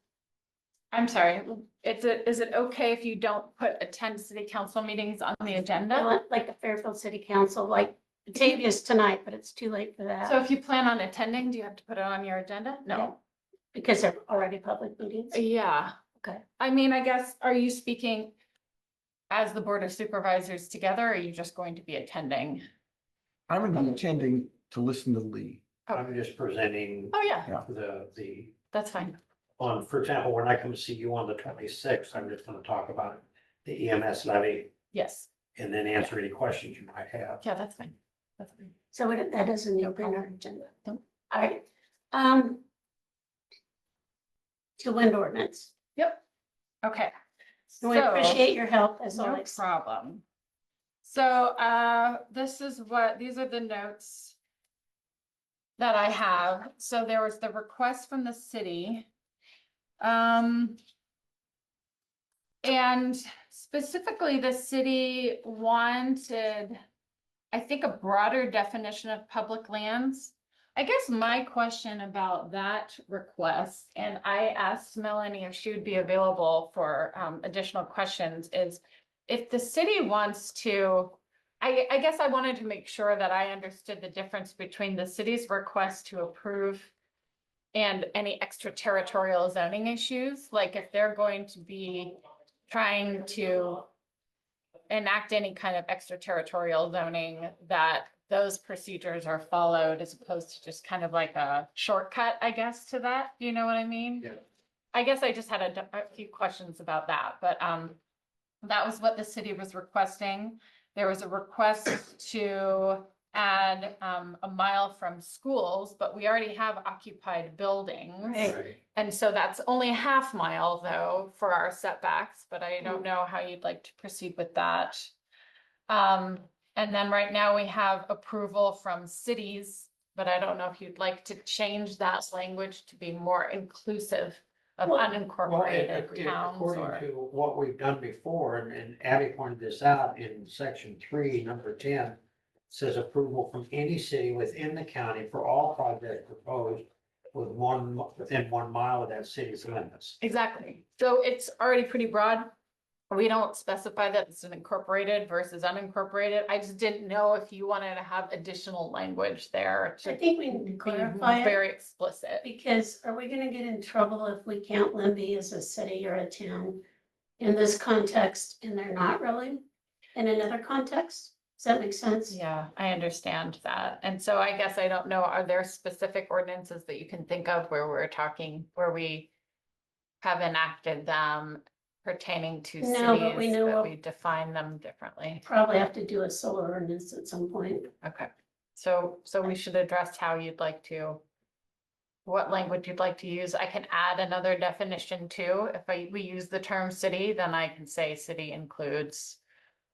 [SPEAKER 10] I'm sorry, is it okay if you don't put attend city council meetings on the agenda?
[SPEAKER 1] Like the Fairfield City Council, like Batavia's tonight, but it's too late for that.
[SPEAKER 10] So if you plan on attending, do you have to put it on your agenda? No.
[SPEAKER 1] Because they're already public meetings.
[SPEAKER 10] Yeah.
[SPEAKER 1] Okay.
[SPEAKER 10] I mean, I guess, are you speaking, as the Board of Supervisors together, or are you just going to be attending?
[SPEAKER 2] I'm intending to listen to Lee.
[SPEAKER 3] I'm just presenting
[SPEAKER 10] Oh, yeah,
[SPEAKER 2] Yeah.
[SPEAKER 3] the,
[SPEAKER 10] that's fine.
[SPEAKER 3] on, for example, when I come see you on the 26th, I'm just gonna talk about the EMS levy
[SPEAKER 10] Yes,
[SPEAKER 3] and then answer any questions you might have.
[SPEAKER 10] yeah, that's fine. That's fine.
[SPEAKER 1] So that doesn't need
[SPEAKER 10] No
[SPEAKER 1] to be on our
[SPEAKER 10] problem.
[SPEAKER 1] agenda.
[SPEAKER 10] Nope.
[SPEAKER 1] All right. To wind ordinance.
[SPEAKER 10] Yep. Okay.
[SPEAKER 1] We
[SPEAKER 10] So-
[SPEAKER 1] appreciate your help as
[SPEAKER 10] No
[SPEAKER 1] always.
[SPEAKER 10] problem. So, these are the notes that I have. So there was the request from the city. And specifically, the city wanted, I think, a broader definition of public lands. I guess my question about that request, and I asked Melanie if she would be available for additional questions, is if the city wants to, I guess I wanted to make sure that I understood the difference between the city's request to approve and any extraterritorial zoning issues, like if they're going to be trying to enact any kind of extraterritorial zoning, that those procedures are followed as opposed to just kind of like a shortcut, I guess, to that. Do you know what I mean?
[SPEAKER 3] Yeah.
[SPEAKER 10] I guess I just had a few questions about that, but that was what the city was requesting. There was a request to add a mile from schools, but we already have occupied buildings.
[SPEAKER 1] Right.
[SPEAKER 10] And so that's only a half mile though for our setbacks, but I don't know how you'd like to proceed with that. And then right now we have approval from cities, but I don't know if you'd like to change that language to be more inclusive of
[SPEAKER 1] Well,
[SPEAKER 10] unincorporated towns
[SPEAKER 3] According
[SPEAKER 10] or.
[SPEAKER 3] to what we've done before, and Abby pointed this out in section 3, number 10, says approval from any city within the county for all projects proposed within 1 mile of that city's limits.
[SPEAKER 10] Exactly. So it's already pretty broad. We don't specify that it's an incorporated versus unincorporated. I just didn't know if you wanted to have additional language there
[SPEAKER 1] I
[SPEAKER 10] to
[SPEAKER 1] think we need to
[SPEAKER 10] be
[SPEAKER 1] clarify it,
[SPEAKER 10] very explicit.
[SPEAKER 1] because are we gonna get in trouble if we count Limby as a city or a town in this context, and they're not really in another context? Does that make sense?
[SPEAKER 10] Yeah, I understand that. And so I guess I don't know, are there specific ordinances that you can think of where we're talking, where we have enacted them pertaining to
[SPEAKER 1] No, but we
[SPEAKER 10] cities,
[SPEAKER 1] know
[SPEAKER 10] but
[SPEAKER 1] what-
[SPEAKER 10] we define them differently?
[SPEAKER 1] Probably have to do a solar ordinance at some point.
[SPEAKER 10] Okay, so we should address how you'd like to, what language you'd like to use. I can add another definition too. If we use the term city, then I can say city includes,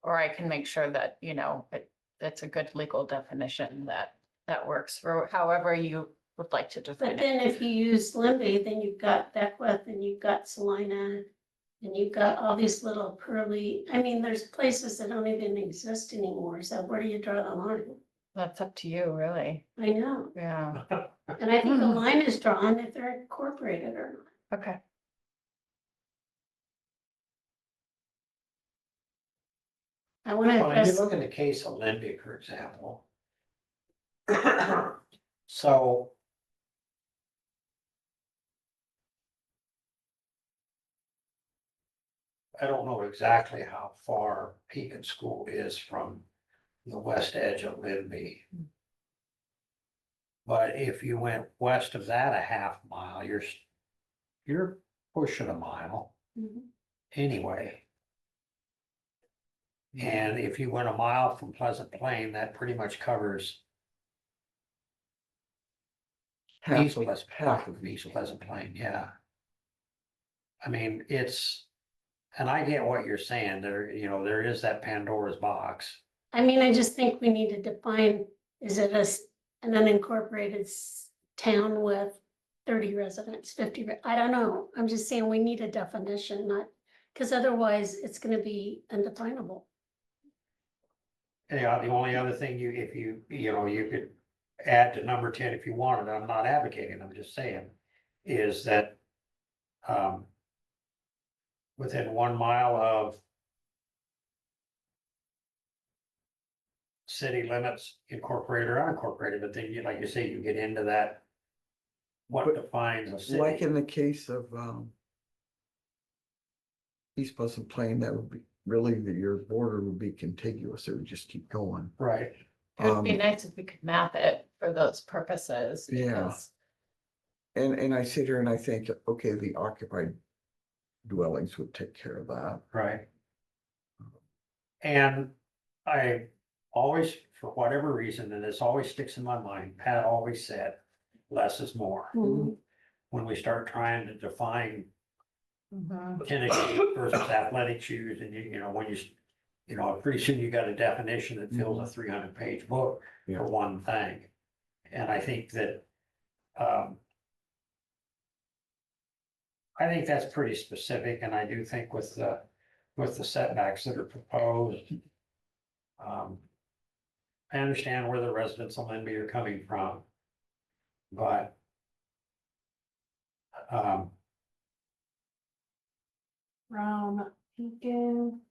[SPEAKER 10] or I can make sure that, it's a good legal definition that works for however you would like to define
[SPEAKER 1] But
[SPEAKER 10] it.
[SPEAKER 1] then if you use Limby, then you've got Beckwith and you've got Salina. And you've got all these little pearly, I mean, there's places that don't even exist anymore, so where do you draw the line?
[SPEAKER 10] That's up to you, really.
[SPEAKER 1] I know,
[SPEAKER 10] Yeah,
[SPEAKER 1] and I think the line is drawn if they're incorporated or not.
[SPEAKER 10] okay.
[SPEAKER 1] I wanna
[SPEAKER 3] Well, if you
[SPEAKER 1] address,
[SPEAKER 3] look at the case of Limby, for example. So. I don't know exactly how far Pekin School is from the west edge of Limby. But if you went west of that a half mile, you're pushing a mile
[SPEAKER 1] Mhm.
[SPEAKER 3] anyway. And if you went a mile from Pleasant Plain, that pretty much covers East Pleasant, half of East Pleasant Plain, yeah. I mean, and I get what you're saying, there is that Pandora's box.
[SPEAKER 1] I mean, I just think we need to define, is it an unincorporated town with 30 residents, 50, I don't know, I'm just saying we need a definition, not, because otherwise it's gonna be undefinable.
[SPEAKER 3] Yeah, the only other thing if you could add to number 10 if you wanted, I'm not advocating, I'm just saying, is that within 1 mile of city limits, incorporated or unincorporated, but then like you say, you get into that. What defines a
[SPEAKER 2] Like
[SPEAKER 3] city?
[SPEAKER 2] in the case of East Pleasant Plain, that would really that your border would be contiguous, it would just keep going.
[SPEAKER 3] Right.
[SPEAKER 10] It would be
[SPEAKER 2] Um,
[SPEAKER 10] nice if we could map it for those purposes.
[SPEAKER 2] Yeah.
[SPEAKER 10] because-
[SPEAKER 2] And I sit here and I think, okay, the occupied dwellings would take care of that.
[SPEAKER 3] Right. And I always, for whatever reason, and this always sticks in my mind, Pat always said, less is more.
[SPEAKER 1] Mhm.
[SPEAKER 3] When we start trying to define
[SPEAKER 10] Mhm.
[SPEAKER 3] tennis shoes versus athletic shoes, and you know, when you know, pretty soon you got a definition that fills a 300-page book
[SPEAKER 2] Yeah.
[SPEAKER 3] for one thing. And I think that, I think that's pretty specific, and I do think with the setbacks that are proposed, I understand where the residents of Linby are coming from, but
[SPEAKER 7] From Beacon,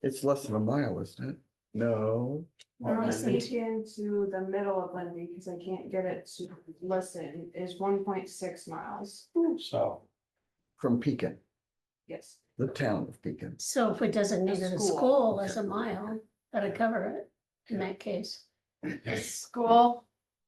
[SPEAKER 2] It's less than a mile, isn't it? No,
[SPEAKER 3] Well,
[SPEAKER 7] from
[SPEAKER 3] Lindy?
[SPEAKER 7] Beacon to the middle of Lindy, because I can't get it to listen, is 1.6 miles.
[SPEAKER 3] So,
[SPEAKER 2] from Pekin,
[SPEAKER 7] Yes.
[SPEAKER 2] the town of Pekin.
[SPEAKER 1] So if we designated a
[SPEAKER 7] School.
[SPEAKER 1] school as a mile, that'd cover it in that case.
[SPEAKER 10] The school,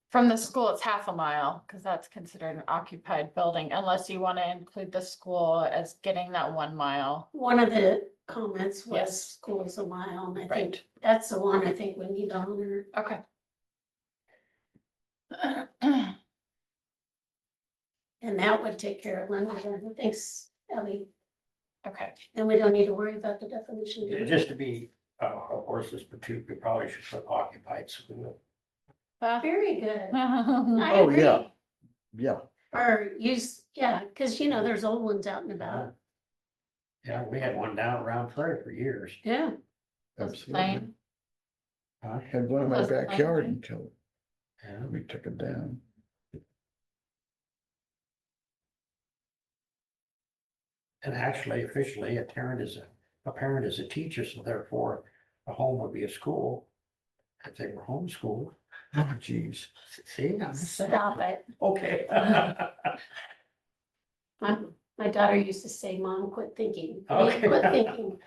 [SPEAKER 10] from the school, it's half a mile, because that's considered an occupied building, unless you want to include the school as getting that 1 mile.
[SPEAKER 1] One of the comments was
[SPEAKER 10] Yes.
[SPEAKER 1] school's a mile, and I
[SPEAKER 10] Right.
[SPEAKER 1] think that's the one I think we need to honor.
[SPEAKER 10] Okay.
[SPEAKER 1] And that would take care of London. Thanks, Ellie.
[SPEAKER 10] Okay.
[SPEAKER 1] And we don't need to worry about the definition. do we?
[SPEAKER 3] just to be a horse's pursuit, we probably should put occupied school.
[SPEAKER 1] Very good.
[SPEAKER 10] Oh,
[SPEAKER 1] I
[SPEAKER 2] Oh,
[SPEAKER 1] agree.
[SPEAKER 2] yeah. Yeah,
[SPEAKER 1] Or use, yeah, because you know, there's old ones out and about.
[SPEAKER 3] Yeah, we had one down around Prairie for years.
[SPEAKER 1] Yeah.
[SPEAKER 2] absolutely.
[SPEAKER 3] Huh?
[SPEAKER 2] Had one in my
[SPEAKER 10] Was it
[SPEAKER 2] backyard
[SPEAKER 10] plain?
[SPEAKER 2] until
[SPEAKER 3] Yeah.
[SPEAKER 2] we took it down.
[SPEAKER 3] And actually, officially, a parent is a teacher, so therefore a home would be a school. If they were homeschooled.
[SPEAKER 2] Oh, geez.
[SPEAKER 3] See? I'm just saying.
[SPEAKER 1] Stop it.
[SPEAKER 3] Okay.
[SPEAKER 1] My daughter used to say, Mom, quit thinking.
[SPEAKER 3] Okay.
[SPEAKER 1] Quit thinking.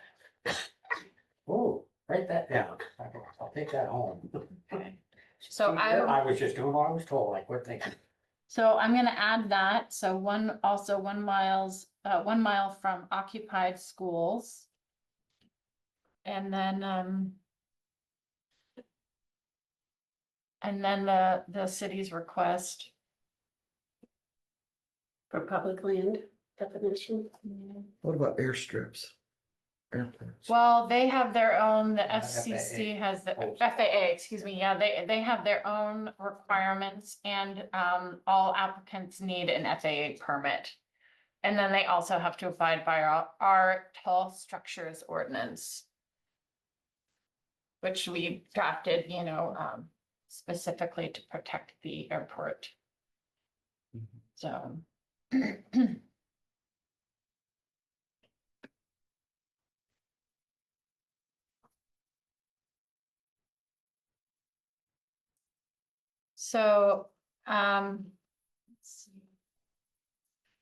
[SPEAKER 3] Oh, write that down. I'll take that home.
[SPEAKER 10] Okay. So
[SPEAKER 3] I was just doing what I was told, I quit thinking.
[SPEAKER 10] So I'm gonna add that, so 1 mile from occupied schools. And then, the city's request.
[SPEAKER 1] For public land definition.
[SPEAKER 2] What about airstrips? Airports.
[SPEAKER 10] Well, they have their own, the
[SPEAKER 3] FAA.
[SPEAKER 10] FCC has the,
[SPEAKER 3] Oh.
[SPEAKER 10] FAA, excuse me, yeah, they have their own requirements and, all applicants need an FAA permit. And then they also have to abide by our tall structures ordinance. Which we drafted, specifically to protect the airport. So. So, let's see.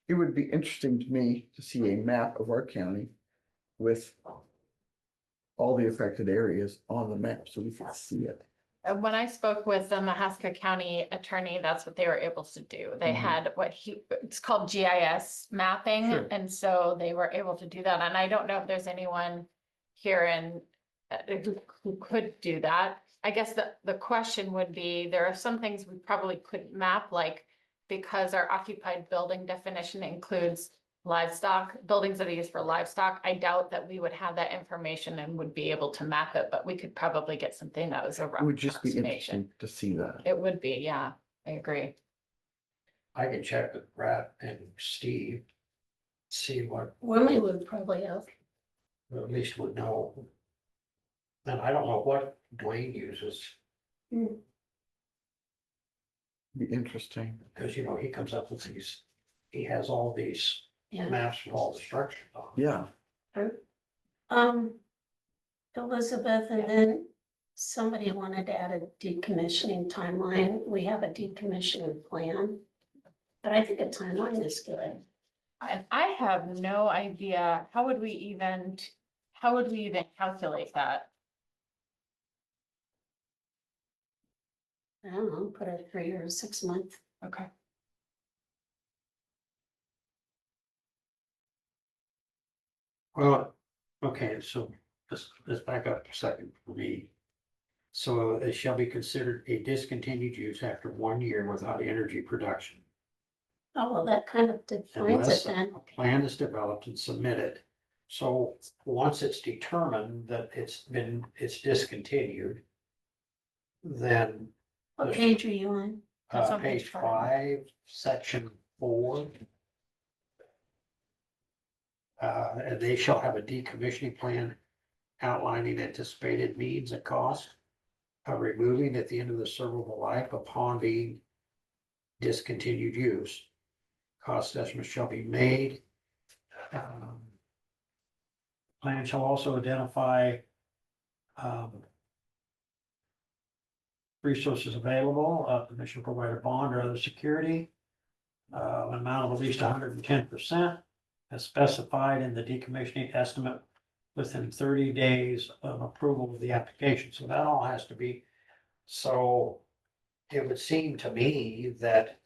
[SPEAKER 2] It would be interesting to me to see a map of our county with all the affected areas on the map so we can see it.
[SPEAKER 10] When I spoke with the Mahaska County attorney, that's what they were able to do. They
[SPEAKER 2] Mhm.
[SPEAKER 10] had it's called GIS mapping.
[SPEAKER 2] Sure.
[SPEAKER 10] And so they were able to do that. And I don't know if there's anyone here who could do that. I guess the question would be, there are some things we probably couldn't map, like because our occupied building definition includes livestock, buildings that are used for livestock. I doubt that we would have that information and would be able to map it, but we could probably get something that was a
[SPEAKER 2] It
[SPEAKER 10] rough
[SPEAKER 2] would just be
[SPEAKER 10] approximation.
[SPEAKER 2] interesting to see that.
[SPEAKER 10] It would be, yeah, I agree.
[SPEAKER 3] I can check with Brett and Steve. See what,
[SPEAKER 1] Willie would probably have.
[SPEAKER 3] at least would know. And I don't know what Dwayne uses,
[SPEAKER 2] Be interesting.
[SPEAKER 3] because he comes up with these, he has all these
[SPEAKER 1] Yeah.
[SPEAKER 3] maps with all the structures on.
[SPEAKER 2] Yeah,
[SPEAKER 1] Elizabeth, and then somebody wanted to add a decommissioning timeline. We have a decommissioning plan. But I think a timeline is good.
[SPEAKER 10] And I have no idea, how would we even how would we even calculate that?
[SPEAKER 1] I don't know, put a 3 or 6 month.
[SPEAKER 10] Okay.
[SPEAKER 3] Well, okay, so let's back up a second for me. So it shall be considered a discontinued use after 1 year without energy production.
[SPEAKER 1] Oh, well, that kind of defines it
[SPEAKER 3] Unless
[SPEAKER 1] then.
[SPEAKER 3] a plan is developed and submitted. So once it's determined that it's discontinued, then
[SPEAKER 1] What page are you on?
[SPEAKER 10] That's on page
[SPEAKER 3] page
[SPEAKER 10] 5.
[SPEAKER 3] 5, section 4. And they shall have a decommissioning plan outlining anticipated means and cost of removing at the end of the servable life upon being discontinued use. Cost estimates shall be made. Plan shall also identify resources available, permission to provide a bond or other security, an amount of at least 110%, as specified in the decommissioning estimate within 30 days of approval of the application. So that all has to be, so it would seem to me that,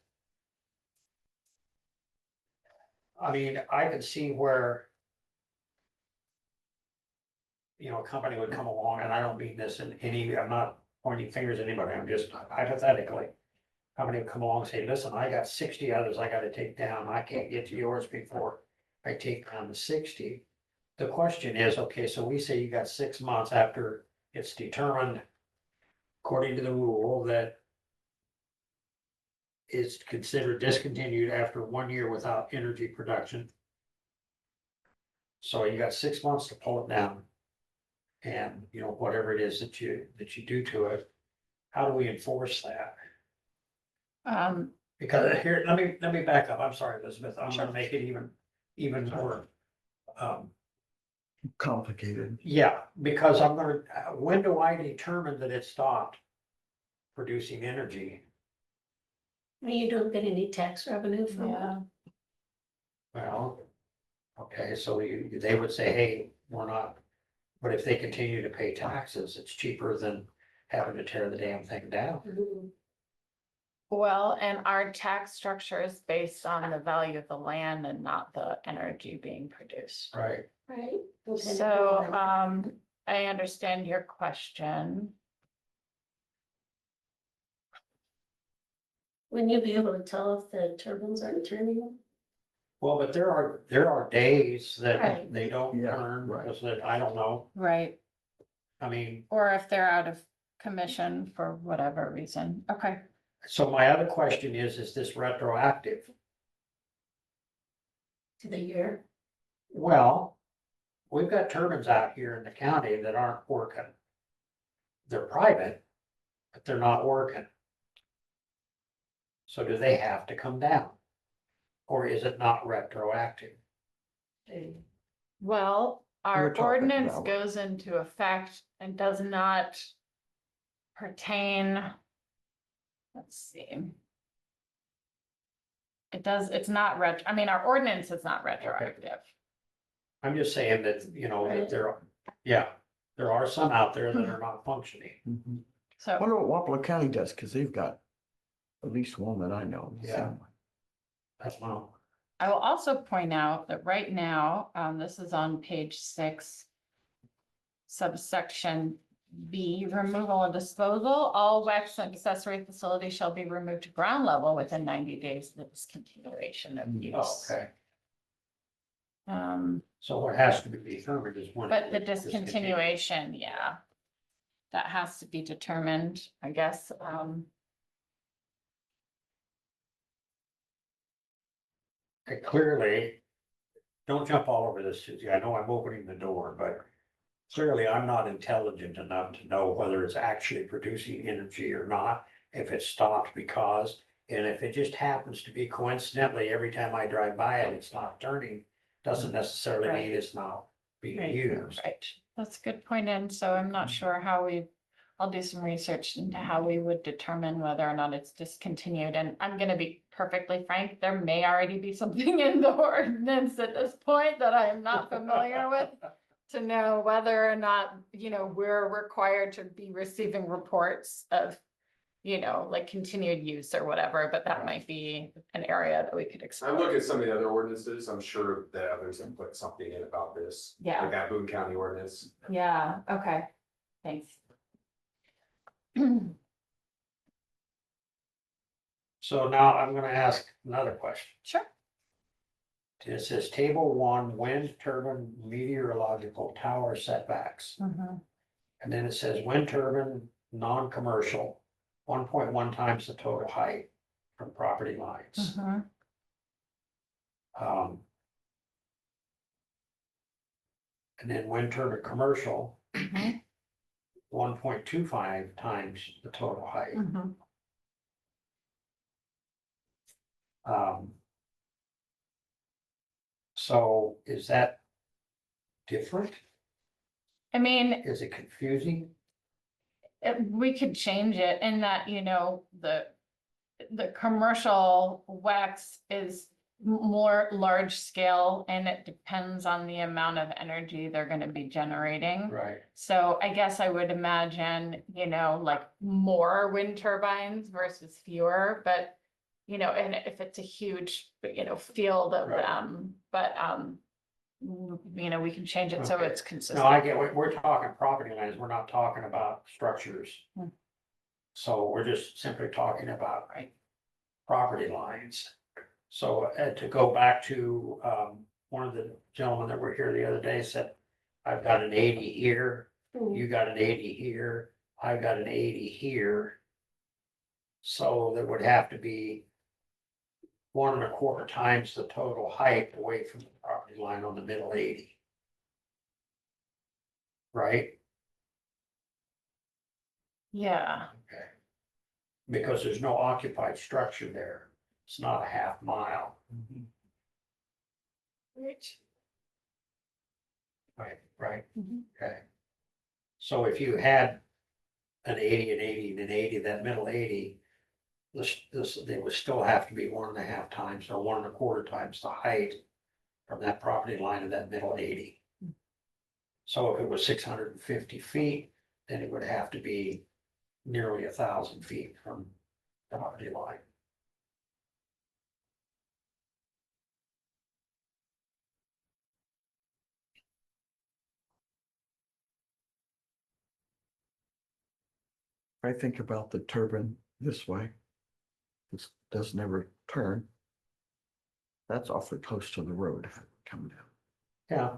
[SPEAKER 3] I mean, I could see where, a company would come along, and I don't mean this in any, I'm not pointing fingers at anybody, I'm just hypothetically. Company would come along and say, listen, I got 60 others I gotta take down, I can't get to yours before I take down the 60. The question is, okay, so we say you got 6 months after it's determined, according to the rule, that is considered discontinued after 1 year without energy production. So you got 6 months to pull it down. And, whatever it is that you do to it, how do we enforce that? Because here, let me back up. I'm sorry, Elizabeth. I'm gonna make it even more.
[SPEAKER 2] Complicated.
[SPEAKER 3] Yeah, because when do I determine that it stopped producing energy?
[SPEAKER 1] I mean, you don't get any tax revenue from it.
[SPEAKER 10] Yeah.
[SPEAKER 3] Well, okay, so they would say, hey, we're not, but if they continue to pay taxes, it's cheaper than having to tear the damn thing down.
[SPEAKER 1] Mhm.
[SPEAKER 10] Well, and our tax structure is based on the value of the land and not the energy being produced.
[SPEAKER 3] Right.
[SPEAKER 1] Right? Okay.
[SPEAKER 10] So, I understand your question.
[SPEAKER 1] Wouldn't you be able to tell if the turbines aren't turning?
[SPEAKER 3] Well, but there are days that
[SPEAKER 1] Right.
[SPEAKER 3] they don't
[SPEAKER 2] Yeah,
[SPEAKER 3] turn,
[SPEAKER 2] right.
[SPEAKER 3] because that, I don't know.
[SPEAKER 10] Right.
[SPEAKER 3] I mean,
[SPEAKER 10] Or if they're out of commission for whatever reason. Okay.
[SPEAKER 3] so my other question is this retroactive?
[SPEAKER 1] To the year?
[SPEAKER 3] Well, we've got turbines out here in the county that aren't working. They're private, but they're not working. So do they have to come down? Or is it not retroactive?
[SPEAKER 10] Well, our
[SPEAKER 2] We're talking
[SPEAKER 10] ordinance
[SPEAKER 2] about-
[SPEAKER 10] goes into effect and does not pertain. Let's see. It's not our ordinance is not retroactive.
[SPEAKER 3] I'm just saying that,
[SPEAKER 1] Right.
[SPEAKER 3] that there are some out there that are not functioning.
[SPEAKER 2] Mhm. I
[SPEAKER 10] So,
[SPEAKER 2] wonder what Wapello County does, because they've got at least one that I know.
[SPEAKER 3] Yeah. That's my,
[SPEAKER 10] I will also point out that right now, this is on page 6. Subsection B, removal and disposal, all wax and accessory facilities shall be removed to ground level within 90 days of the discontinuation of use.
[SPEAKER 3] okay,
[SPEAKER 10] Um,
[SPEAKER 3] so what has to be determined is when.
[SPEAKER 10] but the
[SPEAKER 3] it's discontinued.
[SPEAKER 10] discontinuation, yeah. That has to be determined, I guess,
[SPEAKER 3] Okay, clearly, don't jump all over this, Susie. I know I'm opening the door, but clearly I'm not intelligent enough to know whether it's actually producing energy or not, if it's stopped because, and if it just happens to be coincidentally, every time I drive by it, it's not turning, doesn't necessarily
[SPEAKER 10] Right.
[SPEAKER 3] mean it's not being
[SPEAKER 10] Right.
[SPEAKER 3] used.
[SPEAKER 10] right, that's a good point, and so I'm not sure how I'll do some research into how we would determine whether or not it's discontinued, and I'm gonna be perfectly frank, there may already be something in the ordinance at this point that I am not familiar with. to know whether or not, we're required to be receiving reports of, like continued use or whatever, but that might be an area that we could
[SPEAKER 6] I
[SPEAKER 10] explore.
[SPEAKER 6] look at some of the other ordinances, I'm sure that others have put something in about this.
[SPEAKER 10] Yeah.
[SPEAKER 6] Like that Boone County ordinance.
[SPEAKER 10] Yeah, okay, thanks.
[SPEAKER 3] So now I'm gonna ask another question.
[SPEAKER 10] Sure.
[SPEAKER 3] It says table 1, wind turbine meteorological tower setbacks.
[SPEAKER 10] Mhm.
[SPEAKER 3] And then it says wind turbine, non-commercial, 1.1 times the total height from property lines.
[SPEAKER 10] Mhm.
[SPEAKER 3] Um, And then wind turbine commercial,
[SPEAKER 10] Mhm.
[SPEAKER 3] 1.25 times the total height.
[SPEAKER 10] Mhm.
[SPEAKER 3] Um, So is that different?
[SPEAKER 10] I mean,
[SPEAKER 3] Is it confusing?
[SPEAKER 10] we could change it in that, the commercial wax is more large scale and it depends on the amount of energy they're gonna be generating.
[SPEAKER 3] Right.
[SPEAKER 10] So I guess I would imagine, like more wind turbines versus fewer, but, and if it's a huge, field of
[SPEAKER 3] Right.
[SPEAKER 10] them, but, we can change it so
[SPEAKER 3] Okay.
[SPEAKER 10] it's consistent.
[SPEAKER 3] No, I get, we're talking property lines, we're not talking about structures.
[SPEAKER 10] Hmm.
[SPEAKER 3] So we're just simply talking about
[SPEAKER 10] Right.
[SPEAKER 3] property lines. So to go back to, one of the gentlemen that were here the other day said, I've got an 80 here, you got an 80 here, I've got an 80 here. So there would have to be 1.25 times the total height away from the property line on the middle 80. Right?
[SPEAKER 10] Yeah.
[SPEAKER 3] Okay. Because there's no occupied structure there. It's not a half mile.
[SPEAKER 10] Right.
[SPEAKER 3] Right,
[SPEAKER 10] Mhm.
[SPEAKER 3] okay. So if you had an 80 and 80 and an 80, that middle 80, they would still have to be 1.5 times or 1.25 times the height from that property line to that middle 80. So if it was 650 feet, then it would have to be nearly 1,000 feet from the property line.
[SPEAKER 2] I think about the turbine this way. This does never turn. That's awfully close to the road coming down.
[SPEAKER 3] Yeah.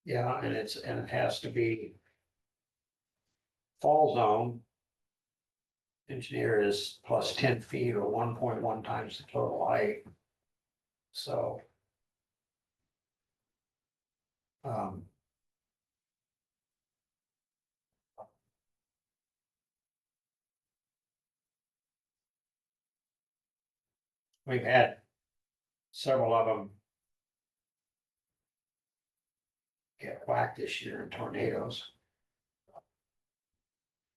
[SPEAKER 3] Yeah, and it has to be fall zone. Engineer is plus 10 feet or 1.1 times the total height. So. Um. We've had several of them get whacked this year in tornadoes.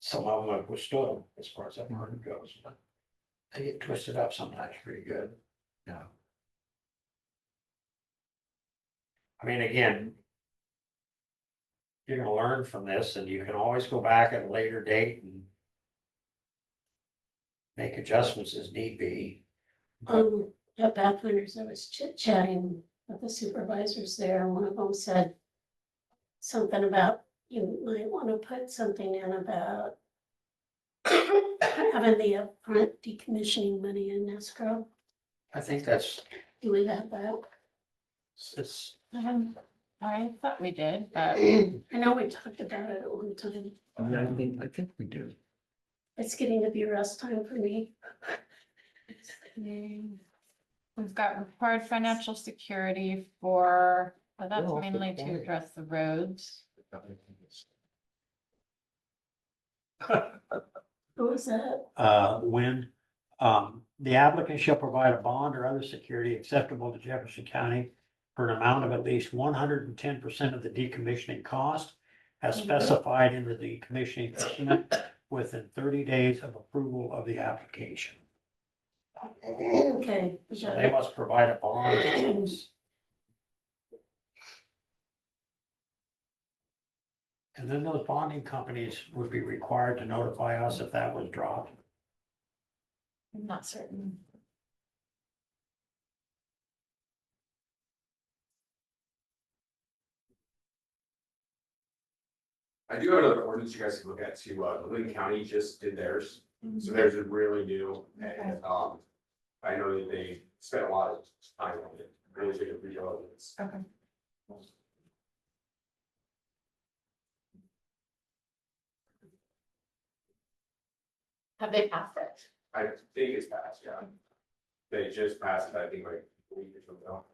[SPEAKER 3] Some of them have withstood them as far as that part goes, but they get twisted up sometimes pretty good.
[SPEAKER 2] Yeah.
[SPEAKER 3] I mean, again, you're gonna learn from this and you can always go back at a later date and make adjustments as need be.
[SPEAKER 1] At Pathfinders, I was chit-chatting with the supervisors there, and one of them said something about, you might want to put something in about having the upfront decommissioning money in escrow.
[SPEAKER 3] I think that's,
[SPEAKER 1] Do we have that?
[SPEAKER 3] it's,
[SPEAKER 10] I thought we did, but
[SPEAKER 1] I know we talked about it at one time.
[SPEAKER 2] I think we do.
[SPEAKER 1] It's getting to be rest time for me.
[SPEAKER 10] we've got required financial security for, but that's
[SPEAKER 2] Well,
[SPEAKER 10] mainly to
[SPEAKER 2] okay.
[SPEAKER 10] address the roads.
[SPEAKER 1] What was that?
[SPEAKER 3] when, the applicant shall provide a bond or other security acceptable to Jefferson County for an amount of at least 110% of the decommissioning cost as specified in the decommissioning estimate within 30 days of approval of the application.
[SPEAKER 1] Okay.
[SPEAKER 3] So they must provide a bond. And then those bonding companies would be required to notify us if that was dropped.
[SPEAKER 10] I'm not certain.
[SPEAKER 6] I do have another ordinance you guys can look at too. Lynn County just did theirs, so theirs is really new, and, I know that they spent a lot of time on it, really good due diligence.
[SPEAKER 10] Okay. Have they passed it?
[SPEAKER 6] I think it's passed, yeah. They just passed it, I think, like a week or so ago.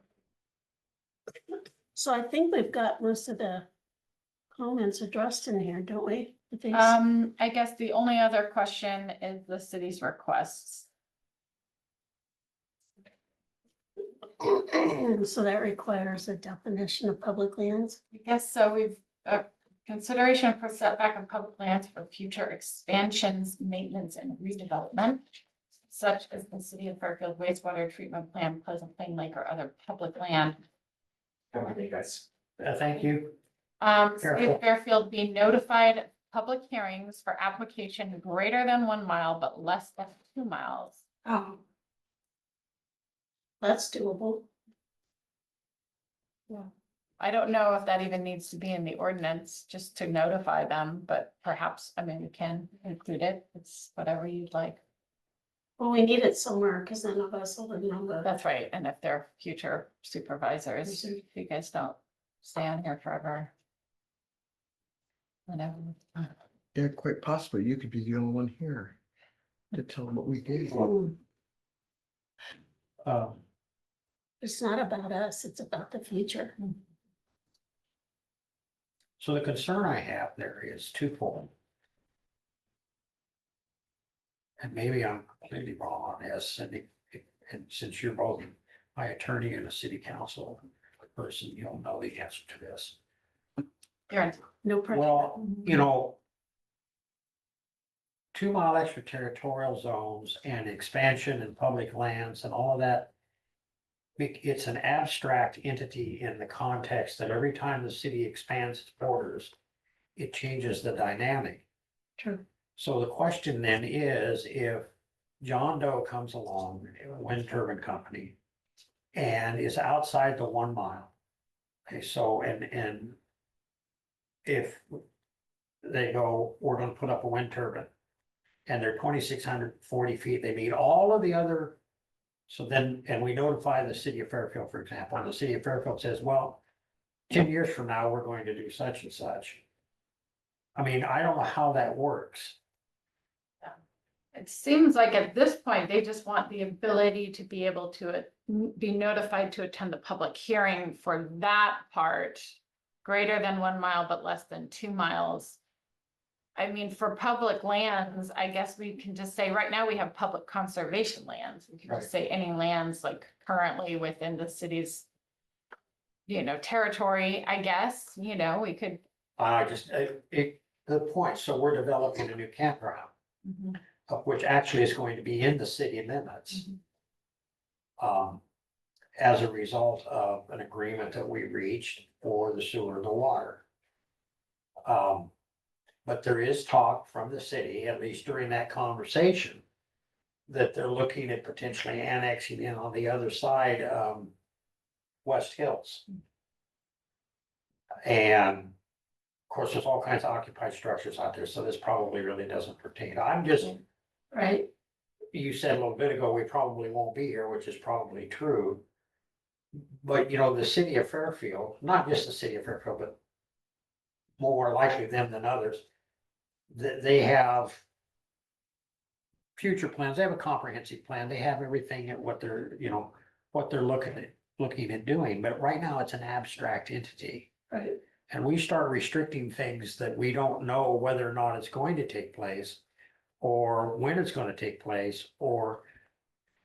[SPEAKER 1] So I think we've got most of the comments addressed in here, don't we? I think
[SPEAKER 10] I guess the only other question is the city's requests.
[SPEAKER 1] so that requires a definition of public lands.
[SPEAKER 10] I guess so. We've, consideration for setback of public lands for future expansions, maintenance and redevelopment. Such as the city of Fairfield wastewater treatment plant, Pleasant Plain Lake or other public land.
[SPEAKER 6] I think that's,
[SPEAKER 3] Thank you.
[SPEAKER 10] City of Fairfield be notified of public hearings for application greater than 1 mile, but less than 2 miles.
[SPEAKER 1] Oh. That's doable.
[SPEAKER 10] I don't know if that even needs to be in the ordinance, just to notify them, but perhaps, I mean, we can include it. It's whatever you'd like.
[SPEAKER 1] Well, we need it somewhere because none of us will remember.
[SPEAKER 10] That's right. And if they're future supervisors, if you guys don't stay on here forever. Whatever.
[SPEAKER 2] Yeah, quite possibly. You could be the only one here to tell them what we did.
[SPEAKER 1] It's not about us, it's about the future.
[SPEAKER 3] So the concern I have there is twofold. And maybe I'm completely wrong on this, and since you're both my attorney and a city council person, you'll know the answer to this.
[SPEAKER 1] No pressure.
[SPEAKER 3] Well, you know, 2 mile extraterritorial zones and expansion and public lands and all of that. It's an abstract entity in the context that every time the city expands its borders, it changes the dynamic.
[SPEAKER 1] True.
[SPEAKER 3] So the question then is, if John Doe comes along, wind turbine company, and is outside the 1 mile. Okay, so, and if they go, we're gonna put up a wind turbine, and they're 2,640 feet, they meet all of the other. So then, and we notify the city of Fairfield, for example, and the city of Fairfield says, well, 10 years from now, we're going to do such and such. I mean, I don't know how that works.
[SPEAKER 10] It seems like at this point, they just want the ability to be able to be notified to attend the public hearing for that part. Greater than 1 mile, but less than 2 miles. I mean, for public lands, I guess we can just say, right now we have public conservation lands. We can just say any lands like currently within the city's, territory, I guess, we could.
[SPEAKER 3] Good point. So we're developing a new campground, of which actually is going to be in the city limits. As a result of an agreement that we reached for the sewer and the water. But there is talk from the city, at least during that conversation, that they're looking at potentially annexing in on the other side, West Hills. And of course, there's all kinds of occupied structures out there, so this probably really doesn't pertain. I'm just,
[SPEAKER 1] Right,
[SPEAKER 3] you said a little bit ago, we probably won't be here, which is probably true. But the city of Fairfield, not just the city of Fairfield, but more likely them than others, they have future plans. They have a comprehensive plan. They have everything at what they're looking at doing. But right now it's an abstract entity.
[SPEAKER 1] right.
[SPEAKER 3] And we start restricting things that we don't know whether or not it's going to take place or when it's going to take place, or,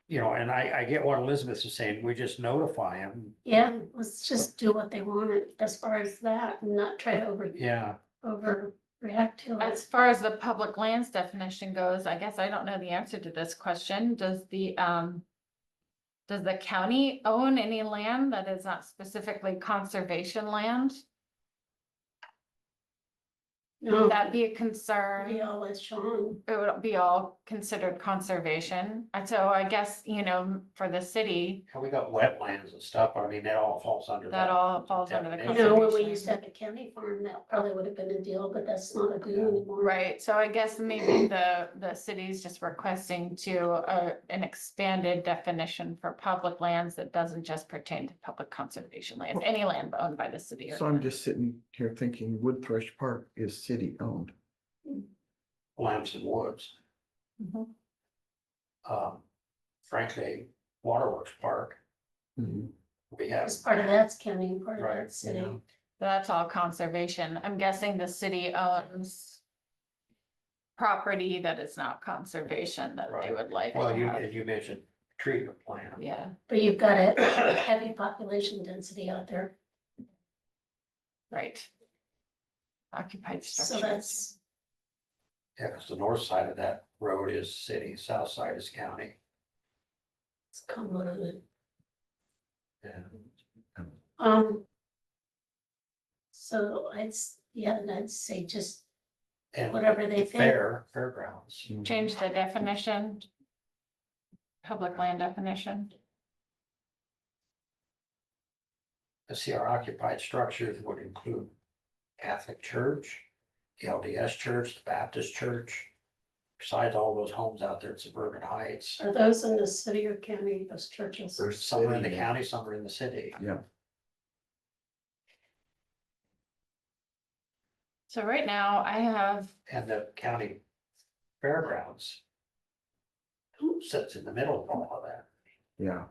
[SPEAKER 3] and I get what Elizabeth is saying. We just notify them.
[SPEAKER 1] Yeah, let's just do what they want as far as that and not try to
[SPEAKER 3] Yeah.
[SPEAKER 1] over react to
[SPEAKER 10] As
[SPEAKER 1] it.
[SPEAKER 10] far as the public lands definition goes, I guess I don't know the answer to this question. Does the county own any land that is not specifically conservation land?
[SPEAKER 1] No,
[SPEAKER 10] Would that be a
[SPEAKER 1] be
[SPEAKER 10] concern?
[SPEAKER 1] all with Sean.
[SPEAKER 10] It would be all considered conservation. And so I guess, for the city,
[SPEAKER 3] And we got wetlands and stuff, I mean, that all falls under
[SPEAKER 10] that
[SPEAKER 3] that.
[SPEAKER 10] all falls under the
[SPEAKER 3] definition.
[SPEAKER 1] You know, when we
[SPEAKER 10] conservation.
[SPEAKER 1] used to have the county farm, that probably would have been a deal, but that's not a deal anymore.
[SPEAKER 10] Right, so I guess maybe the city's just requesting an expanded definition for public lands that doesn't just pertain to public conservation lands, any land owned by the city.
[SPEAKER 2] So I'm just sitting here thinking Wood Thrush Park is city owned.
[SPEAKER 3] Lamson Woods,
[SPEAKER 10] Mhm.
[SPEAKER 3] Frankly, Waterworks Park,
[SPEAKER 2] Mhm.
[SPEAKER 3] we have.
[SPEAKER 1] Because part of that's county and part of
[SPEAKER 3] Right,
[SPEAKER 1] that's city.
[SPEAKER 3] yeah.
[SPEAKER 10] That's all conservation. I'm guessing the city owns property that is not conservation that they
[SPEAKER 3] Right.
[SPEAKER 10] would like to
[SPEAKER 3] Well,
[SPEAKER 10] have.
[SPEAKER 3] you mentioned treatment plant.
[SPEAKER 10] Yeah,
[SPEAKER 1] But you've got a heavy population density out there,
[SPEAKER 10] right. Occupied
[SPEAKER 1] so
[SPEAKER 10] structures.
[SPEAKER 1] that's,
[SPEAKER 3] Yeah, because the north side of that road is city, south side is county.
[SPEAKER 1] it's convoluted.
[SPEAKER 3] Yeah.
[SPEAKER 1] So I'd say just
[SPEAKER 3] And
[SPEAKER 1] whatever they think.
[SPEAKER 3] fairgrounds.
[SPEAKER 10] Change the definition. Public land definition.
[SPEAKER 3] See, our occupied structures would include Catholic Church, the LDS Church, the Baptist Church. Besides all those homes out there at Suburban Heights,
[SPEAKER 1] Are those in the city or county, those churches?
[SPEAKER 2] There's
[SPEAKER 3] some are in the
[SPEAKER 2] city,
[SPEAKER 3] county, some are in the city.
[SPEAKER 2] Yeah,
[SPEAKER 10] So right now I have,
[SPEAKER 3] And the county fairgrounds sits in the middle of all of that.
[SPEAKER 2] yeah.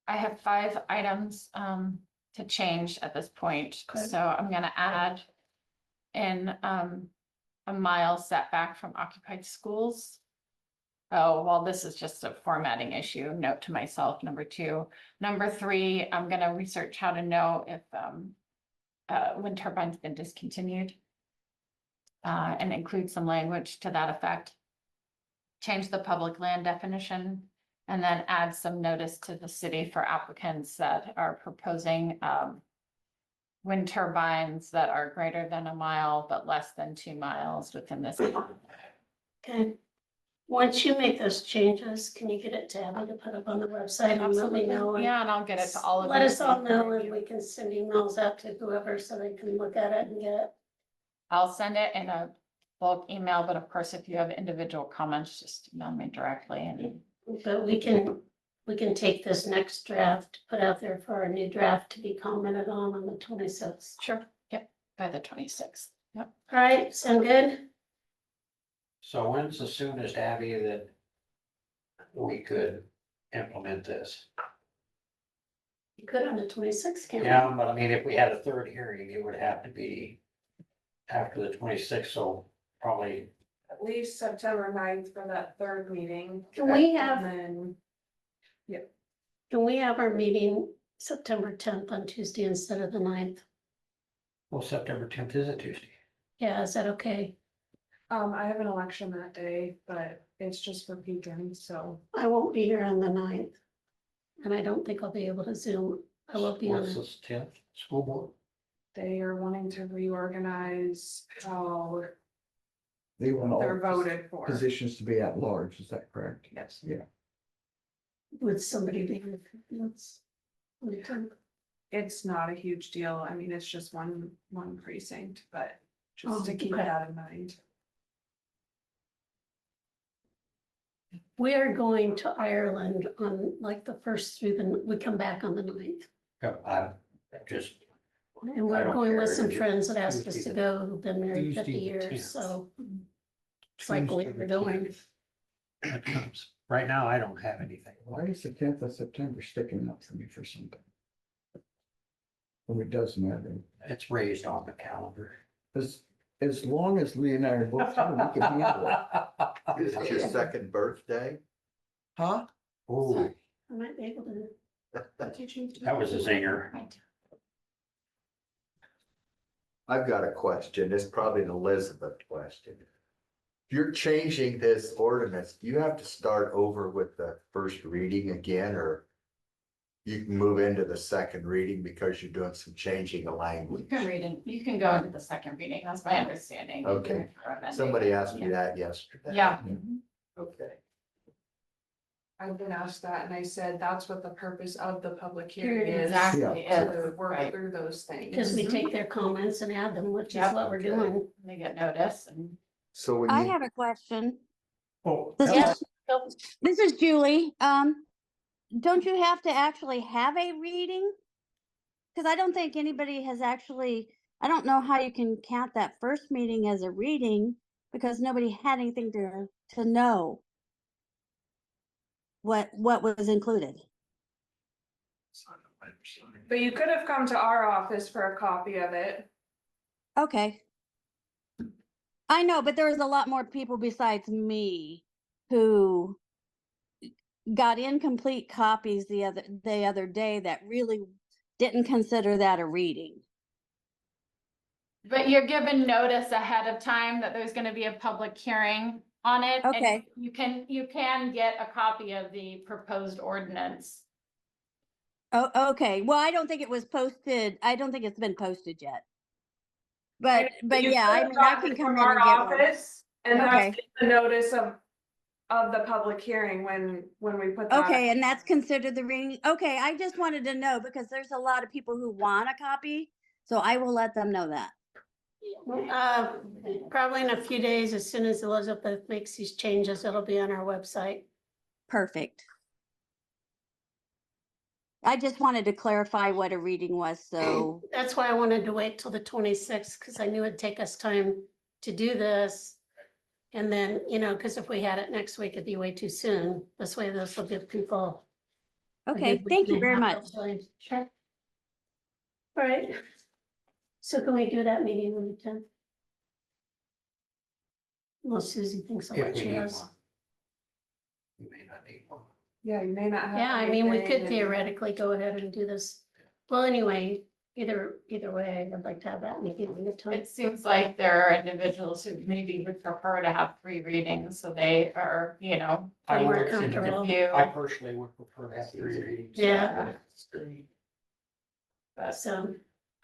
[SPEAKER 10] I have 5 items to change at this point.
[SPEAKER 1] Okay.
[SPEAKER 10] So I'm gonna add in a mile setback from occupied schools. Oh, well, this is just a formatting issue. Note to myself, number 2. Number 3, I'm gonna research how to know if wind turbine's been discontinued. And include some language to that effect. Change the public land definition. And then add some notice to the city for applicants that are proposing wind turbines that are greater than a mile but less than 2 miles within this.
[SPEAKER 1] Okay. Once you make those changes, can you get it to Abby to put up on the website and let me know? and
[SPEAKER 10] Yeah, and I'll get it to all of you.
[SPEAKER 1] Let us
[SPEAKER 10] so
[SPEAKER 1] all
[SPEAKER 10] you can
[SPEAKER 1] know and
[SPEAKER 10] review.
[SPEAKER 1] we can send emails out to whoever so they can look at it and get it.
[SPEAKER 10] I'll send it in a bulk email, but of course, if you have individual comments, just email me directly and.
[SPEAKER 1] But we can take this next draft, put out there for our new draft to be commented on the 26th.
[SPEAKER 10] Sure, yep, by the 26th. Yep.
[SPEAKER 1] All right, sound good?
[SPEAKER 3] So when's the soonest, Abby, that we could implement this?
[SPEAKER 1] You could on the 26th, can't you?
[SPEAKER 3] Yeah, but I mean, if we had a third hearing, it would have to be after the 26th, so probably.
[SPEAKER 7] At least September 9th for that third meeting.
[SPEAKER 1] Can we have,
[SPEAKER 7] And then,
[SPEAKER 1] can we have our meeting September 10th on Tuesday instead of the 9th?
[SPEAKER 3] Well, September 10th is a Tuesday.
[SPEAKER 1] Yeah, is that okay?
[SPEAKER 7] I have an election that day, but it's just for Pekin, so
[SPEAKER 1] I won't be here on the 9th. And I don't think I'll be able to Zoom. I will be on
[SPEAKER 3] What's
[SPEAKER 1] it.
[SPEAKER 3] this 10th, school board?
[SPEAKER 7] they are wanting to reorganize how
[SPEAKER 2] They want all
[SPEAKER 7] they're voted for.
[SPEAKER 2] positions to be at large, is that correct?
[SPEAKER 7] Yes.
[SPEAKER 2] Yeah.
[SPEAKER 1] Would somebody be? That's.
[SPEAKER 7] It's not a huge deal. I mean, it's just one precinct, but just to
[SPEAKER 1] Oh,
[SPEAKER 7] keep
[SPEAKER 1] okay.
[SPEAKER 7] that in mind.
[SPEAKER 1] We are going to Ireland on like the first through we come back on the 9th.
[SPEAKER 3] Yeah, I just,
[SPEAKER 1] And
[SPEAKER 3] I
[SPEAKER 1] we're
[SPEAKER 3] don't
[SPEAKER 1] going with
[SPEAKER 3] care.
[SPEAKER 1] some
[SPEAKER 3] It's
[SPEAKER 1] friends that asked us
[SPEAKER 3] Tuesday
[SPEAKER 1] to
[SPEAKER 3] the-
[SPEAKER 1] go, who've been married
[SPEAKER 3] Tuesday
[SPEAKER 1] 50
[SPEAKER 3] the
[SPEAKER 1] years,
[SPEAKER 3] 10th.
[SPEAKER 1] so. It's like we
[SPEAKER 3] Tuesday
[SPEAKER 1] were
[SPEAKER 3] the
[SPEAKER 1] going.
[SPEAKER 3] 10th. That comes. Right now, I don't have anything.
[SPEAKER 2] Why is the 10th of September sticking up for me for something? Well, it does matter.
[SPEAKER 3] It's raised on the calendar.
[SPEAKER 2] As long as Lee and I are both here, we can handle it.
[SPEAKER 11] Is it your second birthday?
[SPEAKER 2] Huh?
[SPEAKER 3] Ooh,
[SPEAKER 1] I might be able to.
[SPEAKER 3] that was a zinger.
[SPEAKER 11] I've got a question. It's probably an Elizabeth question. If you're changing this ordinance, do you have to start over with the first reading again, or you can move into the second reading because you're doing some changing of
[SPEAKER 10] You
[SPEAKER 11] language?
[SPEAKER 10] can read it, you can go into the second reading, that's my understanding.
[SPEAKER 11] Okay. Somebody asked me that yesterday.
[SPEAKER 10] Yeah.
[SPEAKER 11] Okay.
[SPEAKER 7] I've been asked that and I said, that's what the purpose of the public hearing is.
[SPEAKER 10] Exactly,
[SPEAKER 7] To work
[SPEAKER 10] right.
[SPEAKER 7] through those things.
[SPEAKER 1] Because we take their comments and add them, which is
[SPEAKER 10] Yep.
[SPEAKER 1] what we're
[SPEAKER 11] Okay.
[SPEAKER 1] doing.
[SPEAKER 10] They get notice and.
[SPEAKER 11] So when
[SPEAKER 12] I
[SPEAKER 11] you,
[SPEAKER 12] have a question.
[SPEAKER 3] Oh,
[SPEAKER 12] This
[SPEAKER 1] Yes.
[SPEAKER 12] This is Julie. Don't you have to actually have a reading? Because I don't think anybody has actually, I don't know how you can count that first meeting as a reading because nobody had anything to know what was included.
[SPEAKER 7] But you could have come to our office for a copy of it.
[SPEAKER 12] Okay. I know, but there was a lot more people besides me who got incomplete copies the other day that really didn't consider that a reading.
[SPEAKER 10] But you're given notice ahead of time that there's gonna be a public hearing on it. and
[SPEAKER 12] Okay.
[SPEAKER 10] You can get a copy of the proposed ordinance.
[SPEAKER 12] Oh, okay. Well, I don't think it was posted. I don't think it's been posted yet. But
[SPEAKER 7] You
[SPEAKER 12] yeah,
[SPEAKER 7] could
[SPEAKER 12] I
[SPEAKER 7] have
[SPEAKER 12] mean, I
[SPEAKER 7] gotten
[SPEAKER 12] can
[SPEAKER 7] it
[SPEAKER 12] come
[SPEAKER 7] from
[SPEAKER 12] in
[SPEAKER 7] our
[SPEAKER 12] and get one.
[SPEAKER 7] office, and that's
[SPEAKER 12] Okay.
[SPEAKER 7] the notice of the public hearing when we put that.
[SPEAKER 12] Okay, and that's considered the reading. Okay, I just wanted to know because there's a lot of people who want a copy, so I will let them know that.
[SPEAKER 1] Probably in a few days, as soon as Elizabeth makes these changes, it'll be on our website.
[SPEAKER 12] Perfect. I just wanted to clarify what a reading was, so.
[SPEAKER 1] That's why I wanted to wait till the 26th, because I knew it'd take us time to do this. And then, because if we had it next week, it'd be way too soon. This way, this will give people. a
[SPEAKER 12] Okay,
[SPEAKER 1] good
[SPEAKER 12] thank
[SPEAKER 1] week
[SPEAKER 12] you
[SPEAKER 1] and a
[SPEAKER 12] very
[SPEAKER 1] half
[SPEAKER 12] much.
[SPEAKER 1] of time. Sure. All right. So can we do that meeting on the 10th? Well, Susie thinks I'll
[SPEAKER 3] if
[SPEAKER 1] let
[SPEAKER 3] we
[SPEAKER 1] she
[SPEAKER 3] need
[SPEAKER 1] has.
[SPEAKER 3] one. We may not need one.
[SPEAKER 7] Yeah, you may not have.
[SPEAKER 1] Yeah, I mean, we
[SPEAKER 7] anything
[SPEAKER 1] could
[SPEAKER 7] and-
[SPEAKER 1] theoretically go ahead and do this. Well, anyway, either way, I'd like to have that meeting on the 10th.
[SPEAKER 10] It seems like there are individuals who maybe would prefer to have 3 readings, so they are,
[SPEAKER 3] I
[SPEAKER 1] more
[SPEAKER 3] would-
[SPEAKER 1] comfortable.
[SPEAKER 3] I personally would prefer to have 3 readings.
[SPEAKER 1] Yeah.
[SPEAKER 10] But
[SPEAKER 1] So,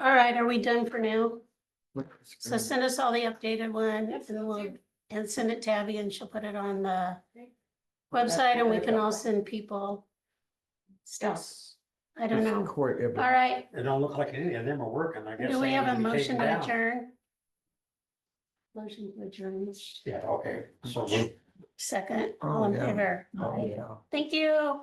[SPEAKER 1] all right, are we done for now? So send us all the updated one and send it to Abby and she'll put it on the website and we can all send people stuff. I don't know. All right,
[SPEAKER 3] It don't look like any of them are working, I guess.
[SPEAKER 1] do we
[SPEAKER 3] they
[SPEAKER 1] have a
[SPEAKER 3] need to be
[SPEAKER 1] motion
[SPEAKER 3] taken
[SPEAKER 1] to
[SPEAKER 3] down.
[SPEAKER 1] adjourn? Motion to adjourn,
[SPEAKER 3] Yeah, okay, so we
[SPEAKER 1] second,
[SPEAKER 2] Oh,
[SPEAKER 1] all in
[SPEAKER 2] yeah.
[SPEAKER 1] favor?
[SPEAKER 2] Oh, yeah.
[SPEAKER 1] Thank you.